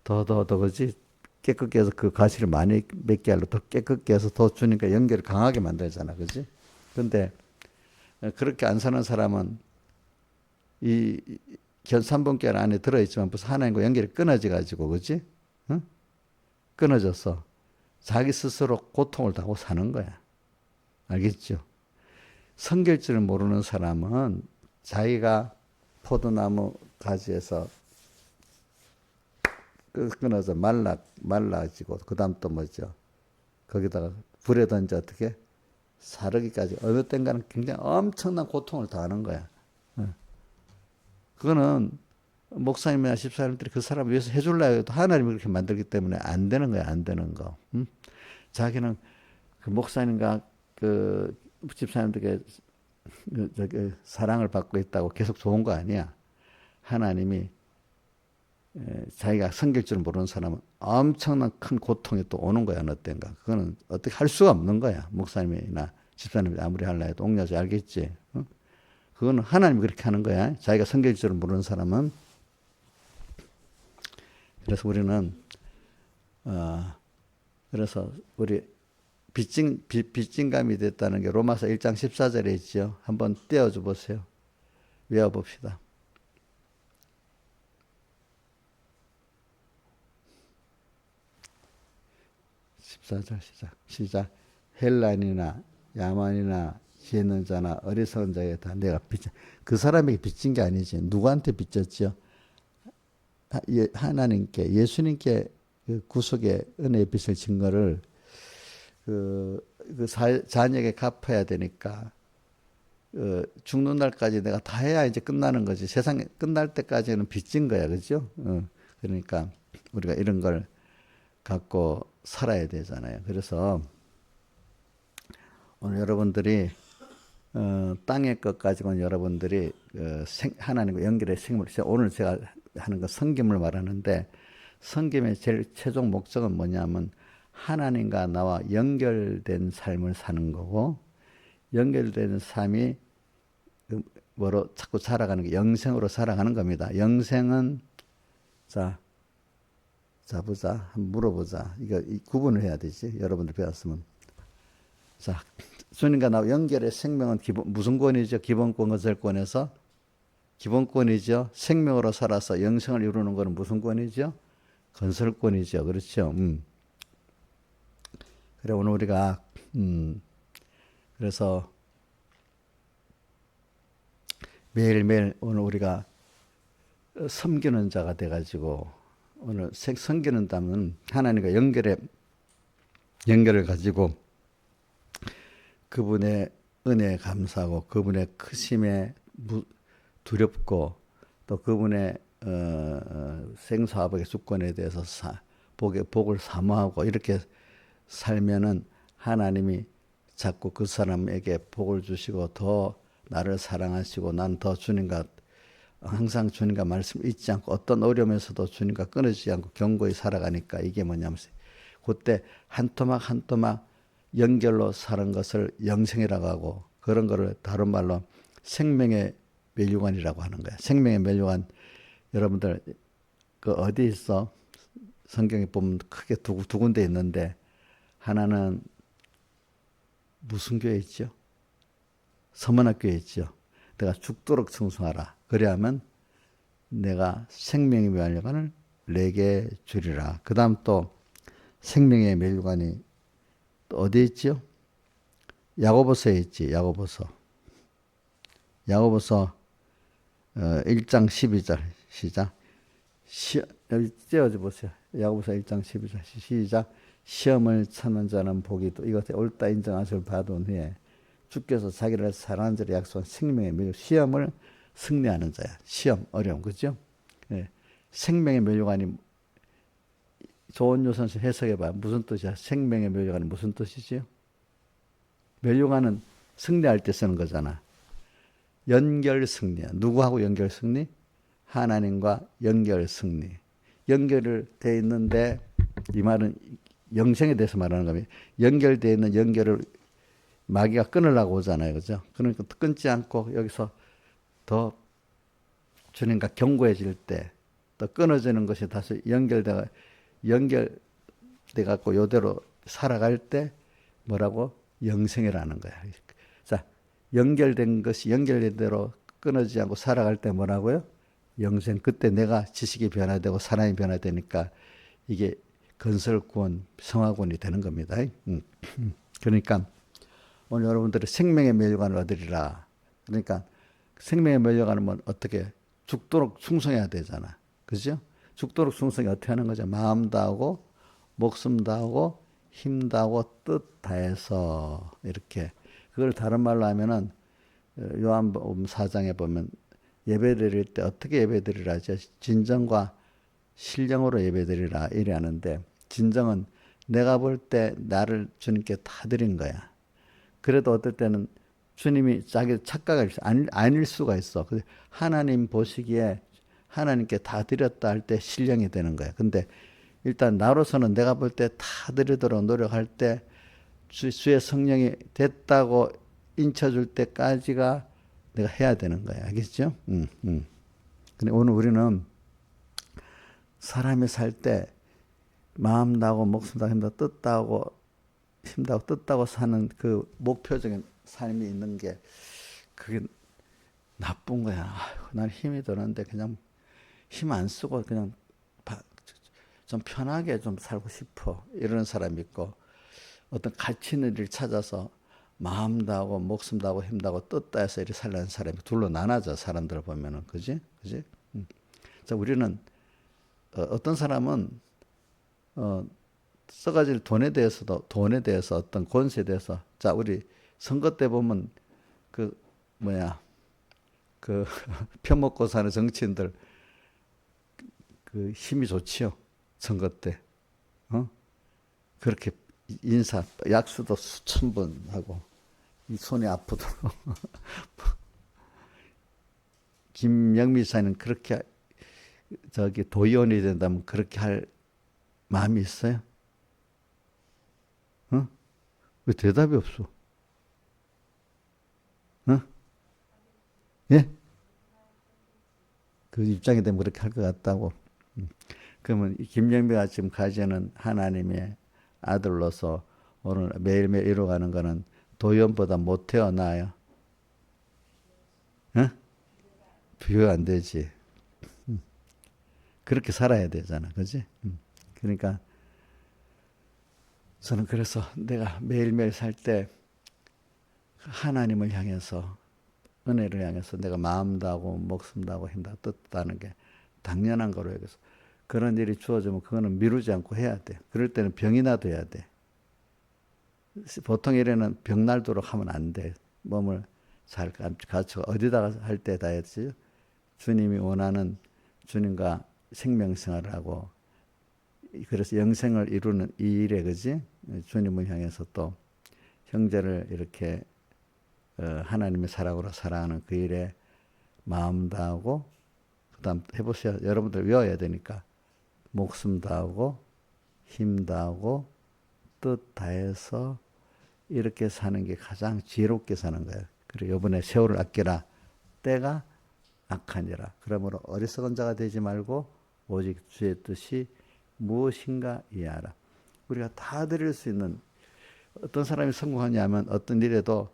더 그지? 깨끗게 해서 그 가시를 많이 맺게 하려 더 깨끗게 해서 더 주니까 연결을 강하게 만들잖아. 그지? 근데 그렇게 안 사는 사람은 이 견삼분결 안에 들어있지만 벌써 하나님과 연결이 끊어져 가지고 그지? 응? 끊어져서 자기 스스로 고통을 당하고 사는 거야. 알겠죠? 성결지를 모르는 사람은 자기가 포도나무 가지에서 끊어져 말라지고 그 다음 또 뭐죠? 거기다가 불에 던져 어떻게 사르기까지 어느 땐가는 굉장히 엄청난 고통을 당하는 거야. 그거는 목사님이나 집사님들이 그 사람을 위해서 해줄라 해도 하나님이 그렇게 만들기 때문에 안 되는 거야, 안 되는 거. 자기는 그 목사님과 그 집사님들에게 저기 사랑을 받고 있다고 계속 좋은 거 아니야. 하나님이 자기가 섬길 줄 모르는 사람은 엄청난 큰 고통이 또 오는 거야, 어느 때인가. 그거는 어떻게 할 수가 없는 거야. 목사님이나 집사님이 아무리 하려 해도 옥녀지 알겠지. 그거는 하나님이 그렇게 하는 거야. 자기가 섬길 줄 모르는 사람은. 그래서 우리는 그래서 우리 빚진감이 됐다는 게 로마서 1장 14절에 있죠. 한번 떼어줘 보세요. 외워봅시다. 14절 시작. 헬란이나 야만이나 지혜 있는 자나 어리석은 자에게 다 내가 빚진, 그 사람에게 빚진 게 아니지. 누구한테 빚졌죠? 하나님께, 예수님께 그 구속의 은혜의 빚을 진 거를 자녀에게 갚아야 되니까 죽는 날까지 내가 다 해야 이제 끝나는 거지. 세상에 끝날 때까지는 빚진 거야, 그죠? 그러니까 우리가 이런 걸 갖고 살아야 되잖아요. 그래서 오늘 여러분들이 땅의 것 가지고는 여러분들이 하나님과 연결의 생물, 오늘 제가 하는 건 성김을 말하는데 성김의 제일 최종 목적은 뭐냐면 하나님과 나와 연결된 삶을 사는 거고 연결된 삶이 뭐로 자꾸 살아가는 게 영생으로 살아가는 겁니다. 영생은 자 보자. 한번 물어보자. 이거 구분을 해야 되지. 여러분들 배웠으면. 자, 주님과 나 연결의 생명은 무슨 권이죠? 기본권, 건설권에서 기본권이죠. 생명으로 살아서 영생을 이루는 것은 무슨 권이죠? 건설권이죠. 그렇죠. 그래 오늘 우리가 그래서 매일매일 오늘 우리가 섬기는 자가 돼가지고 오늘 섬기는 자는 하나님과 연결을 가지고 그분의 은혜에 감사하고 그분의 크심에 두렵고 또 그분의 생사화복의 주권에 대해서 복을 사모하고 이렇게 살면은 하나님이 자꾸 그 사람에게 복을 주시고 더 나를 사랑하시고 난 더 주님과 항상 주님과 말씀 잊지 않고 어떤 어려움에서도 주님과 끊어지지 않고 견고히 살아가니까 이게 뭐냐면 그때 한 토막 한 토막 연결로 사는 것을 영생이라고 하고 그런 거를 다른 말로 생명의 멸류관이라고 하는 거야. 생명의 멸류관 여러분들 그 어디 있어? 성경에 보면 크게 두 군데 있는데 하나는 무슨 교회 있죠? 서문학 교회 있죠. 내가 죽도록 청소하라. 그래야만 내가 생명의 멸류관을 내게 주리라. 그 다음 또 생명의 멸류관이 또 어디 있죠? 야고보서에 있지. 야고보서 1장 12절 시작. 여기 띄워줘 보세요. 야고보서 1장 12절 시작. 시험을 참는 자는 복이 또 이것에 옳다 인정하실 받은 후에 주께서 자기를 사랑하는 자를 약속한 생명의 멸류 시험을 승리하는 자야. 시험 어려움 그죠? 네. 생명의 멸류관이 좋은 요선수 해석해봐. 무슨 뜻이야? 생명의 멸류관이 무슨 뜻이지요? 멸류관은 승리할 때 쓰는 거잖아. 연결 승리야. 누구하고 연결 승리? 하나님과 연결 승리. 연결을 돼 있는데 이 말은 영생에 대해서 말하는 겁니다. 연결되어 있는 연결을 마귀가 끊으려고 오잖아요. 그죠? 그러니까 끊지 않고 여기서 더 주님과 견고해질 때 또 끊어지는 것이 다시 연결돼 갖고 요대로 살아갈 때 뭐라고? 영생이라는 거야. 자, 연결된 것이 연결된 대로 끊어지지 않고 살아갈 때 뭐라고요? 영생. 그때 내가 지식이 변화되고 사람이 변화되니까 이게 건설구원, 성화구원이 되는 겁니다. 그러니까 오늘 여러분들이 생명의 멸류관을 얻으리라. 그러니까 생명의 멸류관은 어떻게 죽도록 충성해야 되잖아. 그죠? 죽도록 충성이 어떻게 하는 거죠? 마음 다하고 목숨 다하고 힘 다하고 뜻 다해서 이렇게. 그걸 다른 말로 하면은 요한복음 4장에 보면 예배드릴 때 어떻게 예배드리라 하죠? 진정과 신령으로 예배드리라 이래 하는데, 진정은 내가 볼 때 나를 주님께 다 드린 거야. 그래도 어떨 때는 주님이 자기 착각을 아닐 수가 있어. 하나님 보시기에 하나님께 다 드렸다 할 때 신령이 되는 거야. 근데 일단 나로서는 내가 볼 때 다 드리도록 노력할 때 주의 성령이 됐다고 인쳐줄 때까지가 내가 해야 되는 거야. 알겠죠? 근데 오늘 우리는 사람이 살 때 마음 다하고 목숨 다하고 힘 다하고 뜻 다하고 힘 다하고 뜻 다하고 사는 그 목표적인 삶이 있는 게 그게 나쁜 거야. 아이고, 난 힘이 드는데 그냥 힘 안 쓰고 그냥 좀 편하게 좀 살고 싶어. 이런 사람이 있고, 어떤 가치 있는 일을 찾아서 마음 다하고 목숨 다하고 힘 다하고 뜻 다해서 이렇게 살라는 사람이 둘로 나눠져. 사람들을 보면은. 그지? 자, 우리는 어떤 사람은 써가질 돈에 대해서 어떤 권세에 대해서, 자, 우리 선거 때 보면 그 편먹고 사는 정치인들 그 힘이 좋지요. 선거 때. 그렇게 약수도 수천 번 하고 이 손이 아프도록. 김영미 사는 그렇게 도의원이 된다면 그렇게 할 마음이 있어요? 왜 대답이 없어? 예? 그 입장이 되면 그렇게 할 것 같다고. 그러면 김영미가 지금 가지는 하나님의 아들로서 오늘 매일매일 이루어가는 거는 도의원보다 못해요, 나아요? 비교가 안 되지. 그렇게 살아야 되잖아. 그지? 그러니까 저는 그래서 내가 매일매일 살 때 하나님을 향해서, 은혜를 향해서 내가 마음 다하고 목숨 다하고 힘 다하고 뜻 다하는 게 당연한 거로 여기서, 그런 일이 주어지면 그거는 미루지 않고 해야 돼. 그럴 때는 병이 나도 해야 돼. 보통 일에는 병 날도록 하면 안 돼. 몸을 잘 갖추고 어디다가 할 때 다 했지. 주님이 원하는 주님과 생명생활을 하고, 그래서 영생을 이루는 이 일에, 그지? 주님을 향해서 또 형제를 이렇게 하나님의 사랑으로 사랑하는 그 일에 마음 다하고, 그 다음 해보세요. 여러분들 외워야 되니까. 목숨 다하고 힘 다하고 뜻 다해서 이렇게 사는 게 가장 지혜롭게 사는 거예요. 그리고 이번에 세월을 아끼라. 때가 악하니라. 그러므로 어리석은 자가 되지 말고 오직 주의 뜻이 무엇인가 이해하라. 우리가 다 드릴 수 있는, 어떤 사람이 성공하냐면 어떤 일에도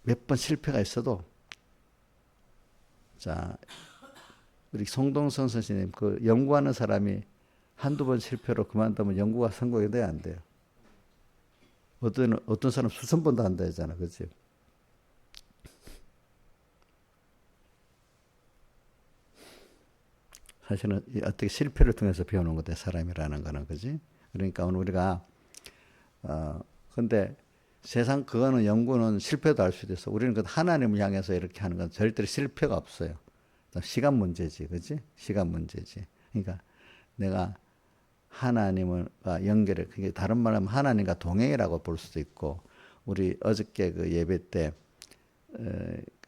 몇 번 실패가 있어도, 자, 우리 송동선 선생님, 그 연구하는 사람이 한두 번 실패로 그만두면 연구가 성공이 돼야 안 돼요. 어떤 사람 수천 번도 한다 했잖아. 그치? 사실은 어떻게 실패를 통해서 배우는 거다, 사람이라는 거는. 그지? 그러니까 오늘 우리가, 근데 세상 그거는 연구는 실패도 할 수도 있어. 우리는 그 하나님을 향해서 이렇게 하는 건 절대로 실패가 없어요. 시간 문제지. 그지? 시간 문제지. 그러니까 내가 하나님과 연결해, 그게 다른 말로 하면 하나님과 동행이라고 볼 수도 있고, 우리 어저께 그 예배 때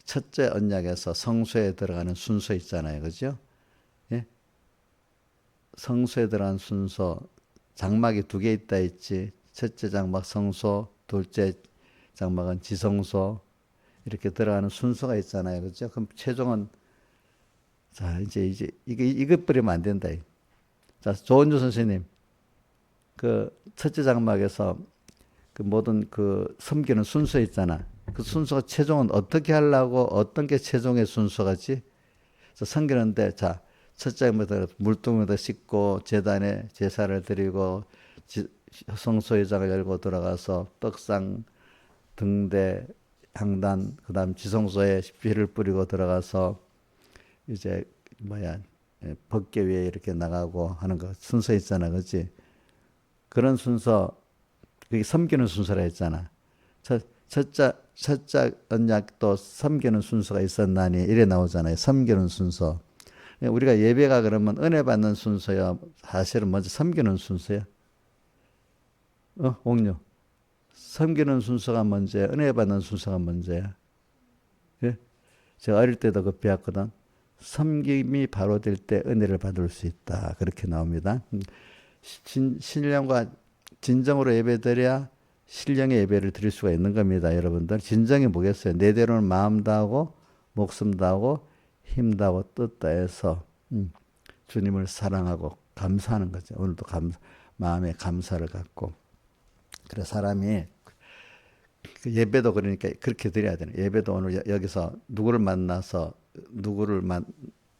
첫째 언약에서 성소에 들어가는 순서 있잖아요. 그죠? 예? 성소에 들어가는 순서, 장막이 2개 있다 했지. 첫째 장막 성소, 둘째 장막은 지성소, 이렇게 들어가는 순서가 있잖아요. 그죠? 그럼 최종은, 자, 이제 이것 버리면 안 된다. 자, 조은주 선생님, 그 첫째 장막에서 그 모든 그 섬기는 순서 있잖아. 그 순서가 최종은 어떻게 하려고 어떤 게 최종의 순서가지? 그래서 섬기는데 자, 첫째 장막에서 물동에다 씻고 제단에 제사를 드리고 성소회장을 열고 들어가서 떡상 등대 향단 그다음 지성소에 피를 뿌리고 들어가서 이제 뭐야 법계 위에 이렇게 나가고 하는 거 순서 있잖아, 그렇지? 그런 순서 그게 섬기는 순서라 했잖아. 첫째 언약도 섬기는 순서가 있었나니 이래 나오잖아요. 섬기는 순서. 우리가 예배가 그러면 은혜 받는 순서야. 사실은 먼저 섬기는 순서야. 옥류. 섬기는 순서가 먼저야. 은혜 받는 순서가 먼저야. 예? 제가 어릴 때도 그 배웠거든. 섬김이 바로 될 때 은혜를 받을 수 있다. 그렇게 나옵니다. 신령과 진정으로 예배드려야 신령의 예배를 드릴 수가 있는 겁니다. 여러분들. 진정이 뭐겠어요? 내 대로는 마음 다하고 목숨 다하고 힘 다하고 뜻 다해서 주님을 사랑하고 감사하는 거죠. 오늘도 마음에 감사를 갖고. 그래 사람이 그 예배도 그러니까 그렇게 드려야 되는. 예배도 오늘 여기서 누구를 만나서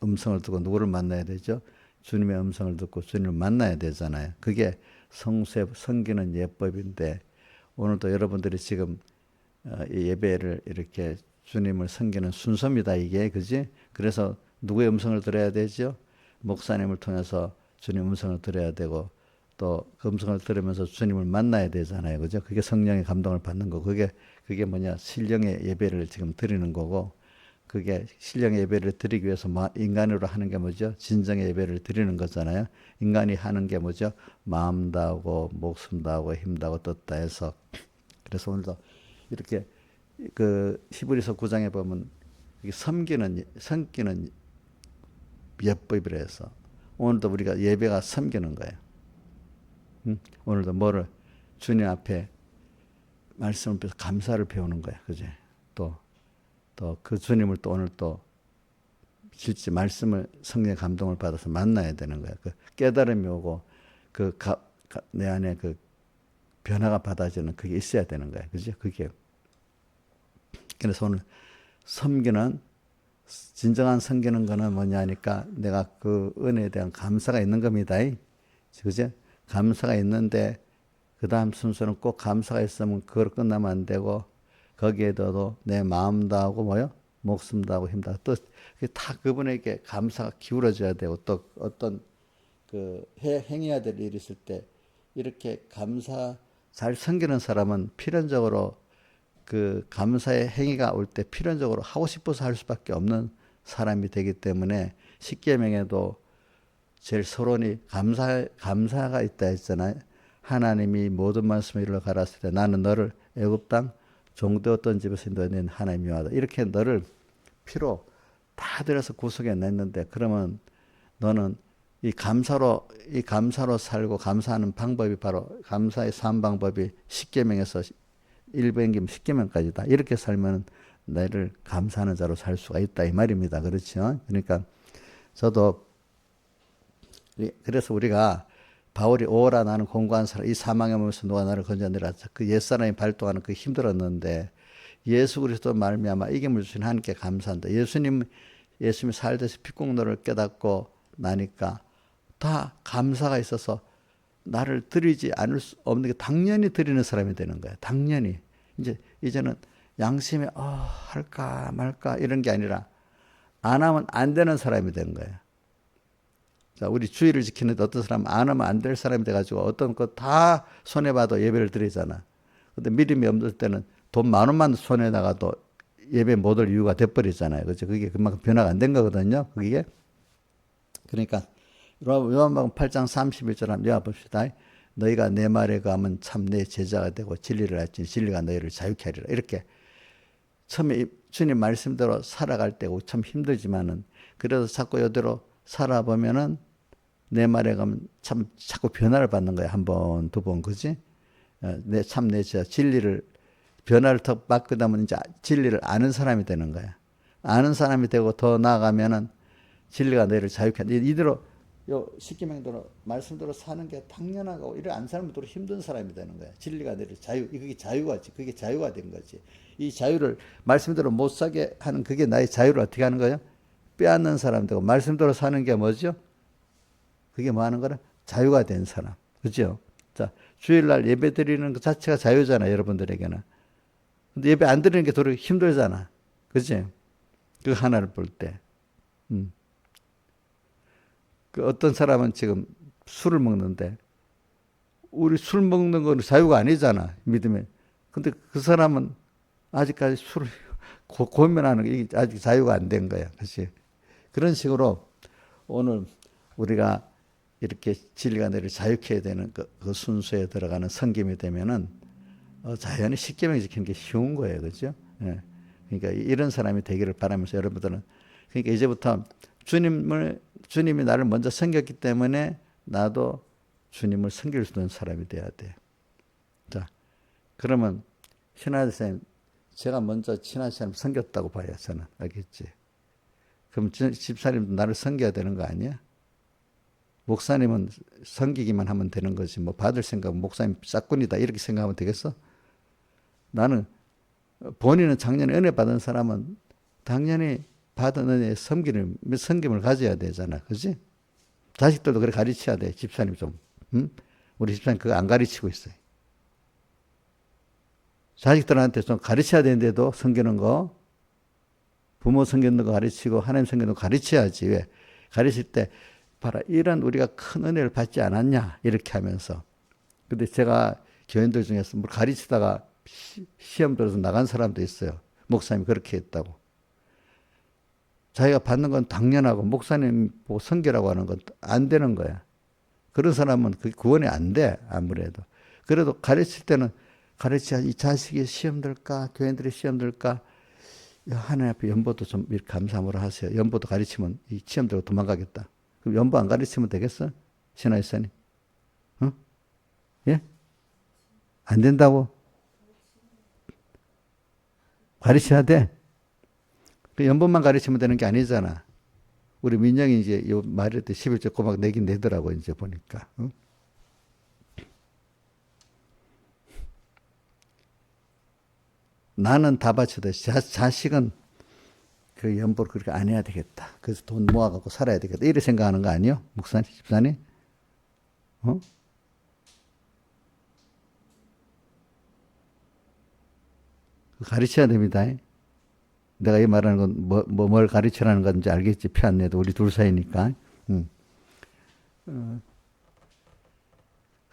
음성을 듣고 누구를 만나야 되죠? 주님의 음성을 듣고 주님을 만나야 되잖아요. 그게 섬기는 예법인데 오늘도 여러분들이 지금 이 예배를 이렇게 주님을 섬기는 순서입니다. 이게 그지? 그래서 누구의 음성을 들어야 되죠? 목사님을 통해서 주님 음성을 들어야 되고 또 그 음성을 들으면서 주님을 만나야 되잖아요. 그죠? 그게 성령의 감동을 받는 거. 그게 뭐냐? 신령의 예배를 지금 드리는 거고 그게 신령의 예배를 드리기 위해서 인간으로 하는 게 뭐죠? 진정의 예배를 드리는 거잖아요. 인간이 하는 게 뭐죠? 마음 다하고 목숨 다하고 힘 다하고 뜻 다해서. 그래서 오늘도 이렇게 그 히브리서 9장에 보면 섬기는 예법이라 해서 오늘도 우리가 예배가 섬기는 거예요. 오늘도 뭐를 주님 앞에 말씀을 배워서 감사를 배우는 거야. 그제? 또 그 주님을 또 오늘 또 실제 말씀을 성령의 감동을 받아서 만나야 되는 거야. 그 깨달음이 오고 내 안에 그 변화가 받아지는 그게 있어야 되는 거야. 그죠? 그게. 그래서 오늘 진정한 섬기는 거는 뭐냐니까 내가 그 은혜에 대한 감사가 있는 겁니다. 그죠? 감사가 있는데 그 다음 순서는 꼭 감사가 있으면 그걸 끝나면 안 되고 거기에도 내 마음 다하고 뭐요? 목숨 다하고 힘 다하고 뜻. 다 그분에게 감사가 기울어져야 되고 또 어떤 그 행해야 될 일이 있을 때 이렇게 잘 섬기는 사람은 필연적으로 그 감사의 행위가 올 때 필연적으로 하고 싶어서 할 수밖에 없는 사람이 되기 때문에 십계명에도 제일 서론이 감사가 있다 했잖아요. 하나님이 모든 말씀을 이루러 가라사대 때 나는 너를 애굽 땅 종되었던 집에서 인도해낸 하나님이 와다. 이렇게 너를 피로 다 들여서 구속해 냈는데 그러면 너는 이 감사로 살고 감사하는 방법이 바로 감사의 삶 방법이 십계명에서 100명 10계명까지다. 이렇게 살면 나를 감사하는 자로 살 수가 있다 이 말입니다. 그렇죠? 그러니까 저도 그래서 우리가 바울이 오라 나는 공고한 사람 이 사망의 몸에서 누가 나를 건져내라 그 옛사람이 발동하는 그 힘들었는데 예수 그리스도 말미암아 이김을 주신 하나님께 감사한다. 예수님이 살듯이 피국노를 깨닫고 나니까 다 감사가 있어서 나를 드리지 않을 수 없는 게 당연히 드리는 사람이 되는 거야. 당연히. 이제는 양심에 할까 말까 이런 게 아니라 안 하면 안 되는 사람이 되는 거야. 자, 우리 주의를 지키는데 어떤 사람은 안 하면 안 될 사람이 돼가지고 어떤 것 다 손해봐도 예배를 드리잖아. 근데 믿음이 없을 때는 돈 10,000원만 손해나가도 예배 못 올 이유가 돼버리잖아요. 그죠? 그게 그만큼 변화가 안 된 거거든요. 그게. 그러니까 요한복음 8장 31절 한번 읽어봅시다. 너희가 내 말에 가면 참 내 제자가 되고 진리를 알지 진리가 너희를 자유케 하리라. 이렇게 처음에 주님 말씀대로 살아갈 때 참 힘들지만은 그래도 자꾸 이대로 살아보면은 내 말에 가면 참 자꾸 변화를 받는 거야. 한 번, 두 번, 그지? 내 제자 진리를 변화를 더 받고 나면 이제 진리를 아는 사람이 되는 거야. 아는 사람이 되고 더 나아가면은 진리가 너희를 자유케 한다. 이대로 요 십계명대로 말씀대로 사는 게 당연하고 이래 안 살면 또 힘든 사람이 되는 거야. 진리가 너희를 그게 자유가지. 그게 자유가 된 거지. 이 자유를 말씀대로 못 사게 하는 그게 나의 자유를 어떻게 하는 거야? 빼앗는 사람 되고 말씀대로 사는 게 뭐죠? 그게 뭐 하는 거라? 자유가 된 사람. 그죠? 자, 주일날 예배 드리는 것 자체가 자유잖아, 여러분들에게는. 근데 예배 안 드리는 게 도리어 힘들잖아. 그지? 그 하나를 볼 때. 그 어떤 사람은 지금 술을 먹는데, 우리 술 먹는 건 자유가 아니잖아, 믿음에. 근데 그 사람은 아직까지 술을 고면하는 게 아직 자유가 안 된 거야. 그치? 그런 식으로 오늘 우리가 이렇게 진리가 너를 자유케 해야 되는 그 순서에 들어가는 성김이 되면은 자연히 십계명 지키는 게 쉬운 거예요. 그죠? 예. 그러니까 이런 사람이 되기를 바라면서 여러분들은 그러니까 이제부터 주님이 나를 먼저 섬겼기 때문에 나도 주님을 섬길 수 있는 사람이 돼야 돼. 자, 그러면 신하들 선생님, 제가 먼저 신하들 선생님 섬겼다고 봐요. 저는. 알겠지? 그럼 집사님도 나를 섬겨야 되는 거 아니야? 목사님은 섬기기만 하면 되는 거지. 뭐 받을 생각은 목사님 짝꾼이다 이렇게 생각하면 되겠어? 나는 본인은 작년에 은혜 받은 사람은 당연히 받은 은혜에 섬김을 가져야 되잖아. 그지? 자식들도 그래 가르쳐야 돼. 집사님 좀. 응? 우리 집사님 그거 안 가르치고 있어요. 자식들한테 좀 가르쳐야 되는데도 섬기는 거, 부모 섬기는 거 가르치고 하나님 섬기는 거 가르쳐야지. 왜? 가르칠 때 봐라, 이런 우리가 큰 은혜를 받지 않았냐 이렇게 하면서. 근데 제가 교인들 중에서 뭘 가르치다가 시험 들어서 나간 사람도 있어요. 목사님이 그렇게 했다고. 자기가 받는 건 당연하고 목사님 보고 섬기라고 하는 건 안 되는 거야. 그런 사람은 그게 구원이 안 돼, 아무래도. 그래도 가르칠 때는 가르쳐야 이 자식이 시험 들까, 교인들이 시험 들까, 하나님 앞에 연보도 좀 이렇게 감사함으로 하세요. 연보도 가르치면 이 시험 들고 도망가겠다. 그럼 연보 안 가르치면 되겠어? 신하이사님? 어? 예? 안 된다고? 가르쳐야 돼. 그 연보만 가르치면 되는 게 아니잖아. 우리 민영이 이제 요 말할 때 11조 꼬막 내긴 내더라고, 이제 보니까. 어? 나는 다 바쳐도 자식은 그 연보를 그렇게 안 해야 되겠다. 그래서 돈 모아갖고 살아야 되겠다. 이렇게 생각하는 거 아니요? 목사님, 집사님? 어? 가르쳐야 됩니다. 내가 이 말하는 건 뭘 가르치라는 건지 알겠지. 피 안 내도 우리 둘 사이니까.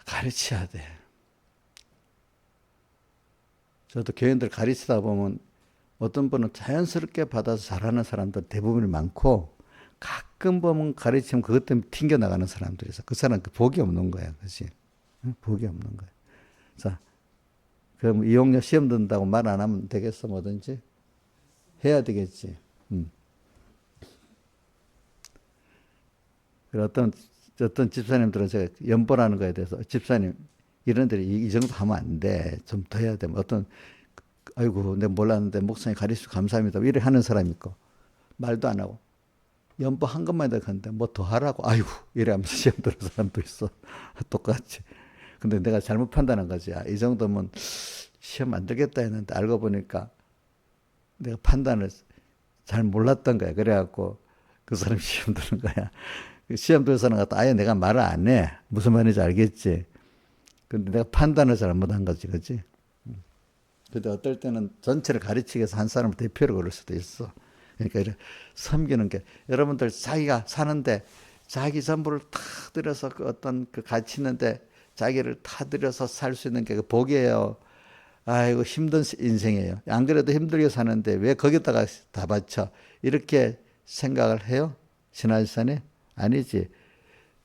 가르쳐야 돼. 저도 교인들 가르치다 보면 어떤 분은 자연스럽게 받아서 잘하는 사람들 대부분이 많고 가끔 보면 가르치면 그것 때문에 튕겨나가는 사람들이 있어. 그 사람은 복이 없는 거야. 그치? 복이 없는 거야. 자, 그럼 이용료 시험 든다고 말 안 하면 되겠어, 뭐든지? 해야 되겠지. 어떤 집사님들은 제가 연보라는 거에 대해서 집사님 이런 데이 이 정도 하면 안 돼. 좀 더 해야 돼. 어떤 아이고 내가 몰랐는데 목사님 가르쳐 감사합니다. 이래 하는 사람이 있고 말도 안 하고 연보 한 것만 더 하는데 뭐 더 하라고 아이고 이래 하면서 시험 들은 사람도 있어. 똑같이. 근데 내가 잘못 판단한 거지. 이 정도면 시험 안 되겠다 했는데 알고 보니까 내가 판단을 잘 몰랐던 거야. 그래갖고 그 사람이 시험 드는 거야. 시험 들 사람 같다. 아예 내가 말을 안 해. 무슨 말인지 알겠지. 근데 내가 판단을 잘못한 거지. 그치? 근데 어떨 때는 전체를 가르치기 위해서 한 사람을 대표로 그럴 수도 있어. 그러니까 이렇게 섬기는 게 여러분들 자기가 사는데 자기 전부를 다 들여서 그 어떤 그 가치 있는데 자기를 다 들여서 살 수 있는 게 그 복이에요. 아이고 힘든 인생이에요. 안 그래도 힘들게 사는데 왜 거기다가 다 바쳐? 이렇게 생각을 해요? 신하일산에? 아니지.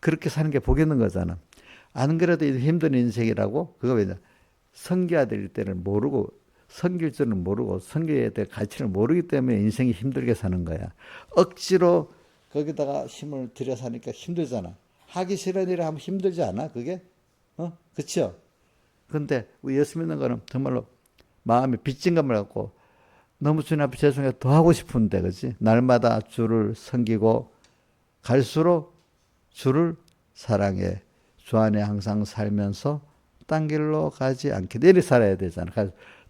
그렇게 사는 게 복 있는 거잖아. 안 그래도 힘든 인생이라고? 그거 왜냐? 섬겨야 될 때를 모르고 섬길 줄은 모르고 섬겨야 될 가치를 모르기 때문에 인생이 힘들게 사는 거야. 억지로 거기다가 힘을 들여 사니까 힘들잖아. 하기 싫은 일을 하면 힘들지 않아? 그게? 그쵸? 근데 우리 예수 믿는 거는 정말로 마음에 빚진 감을 갖고 너무 주님 앞에 죄송해서 더 하고 싶은데, 그치? 날마다 주를 섬기고 갈수록 주를 사랑해. 주 안에 항상 살면서 딴 길로 가지 않게 내리 살아야 되잖아.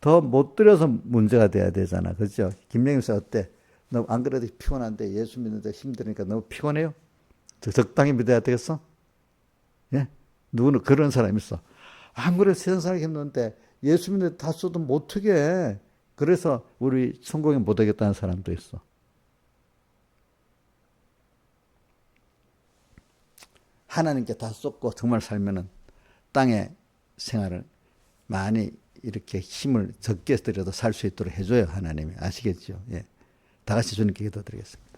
더 못 들여서 문제가 돼야 되잖아. 그죠? 김영임 씨 어때? 너 안 그래도 피곤한데 예수 믿는데 힘드니까 너무 피곤해요? 적당히 믿어야 되겠어? 예? 누구는 그런 사람이 있어. 안 그래도 세상 살기 힘든데 예수 믿는데 다 써도 못하게 해. 그래서 우리 성공에 못하겠다는 사람도 있어. 하나님께 다 쏟고 정말 살면은 땅의 생활을 많이 이렇게 힘을 적게 들여도 살 수 있도록 해줘요. 하나님이. 아시겠죠? 예. 다 같이 주님께 기도드리겠습니다.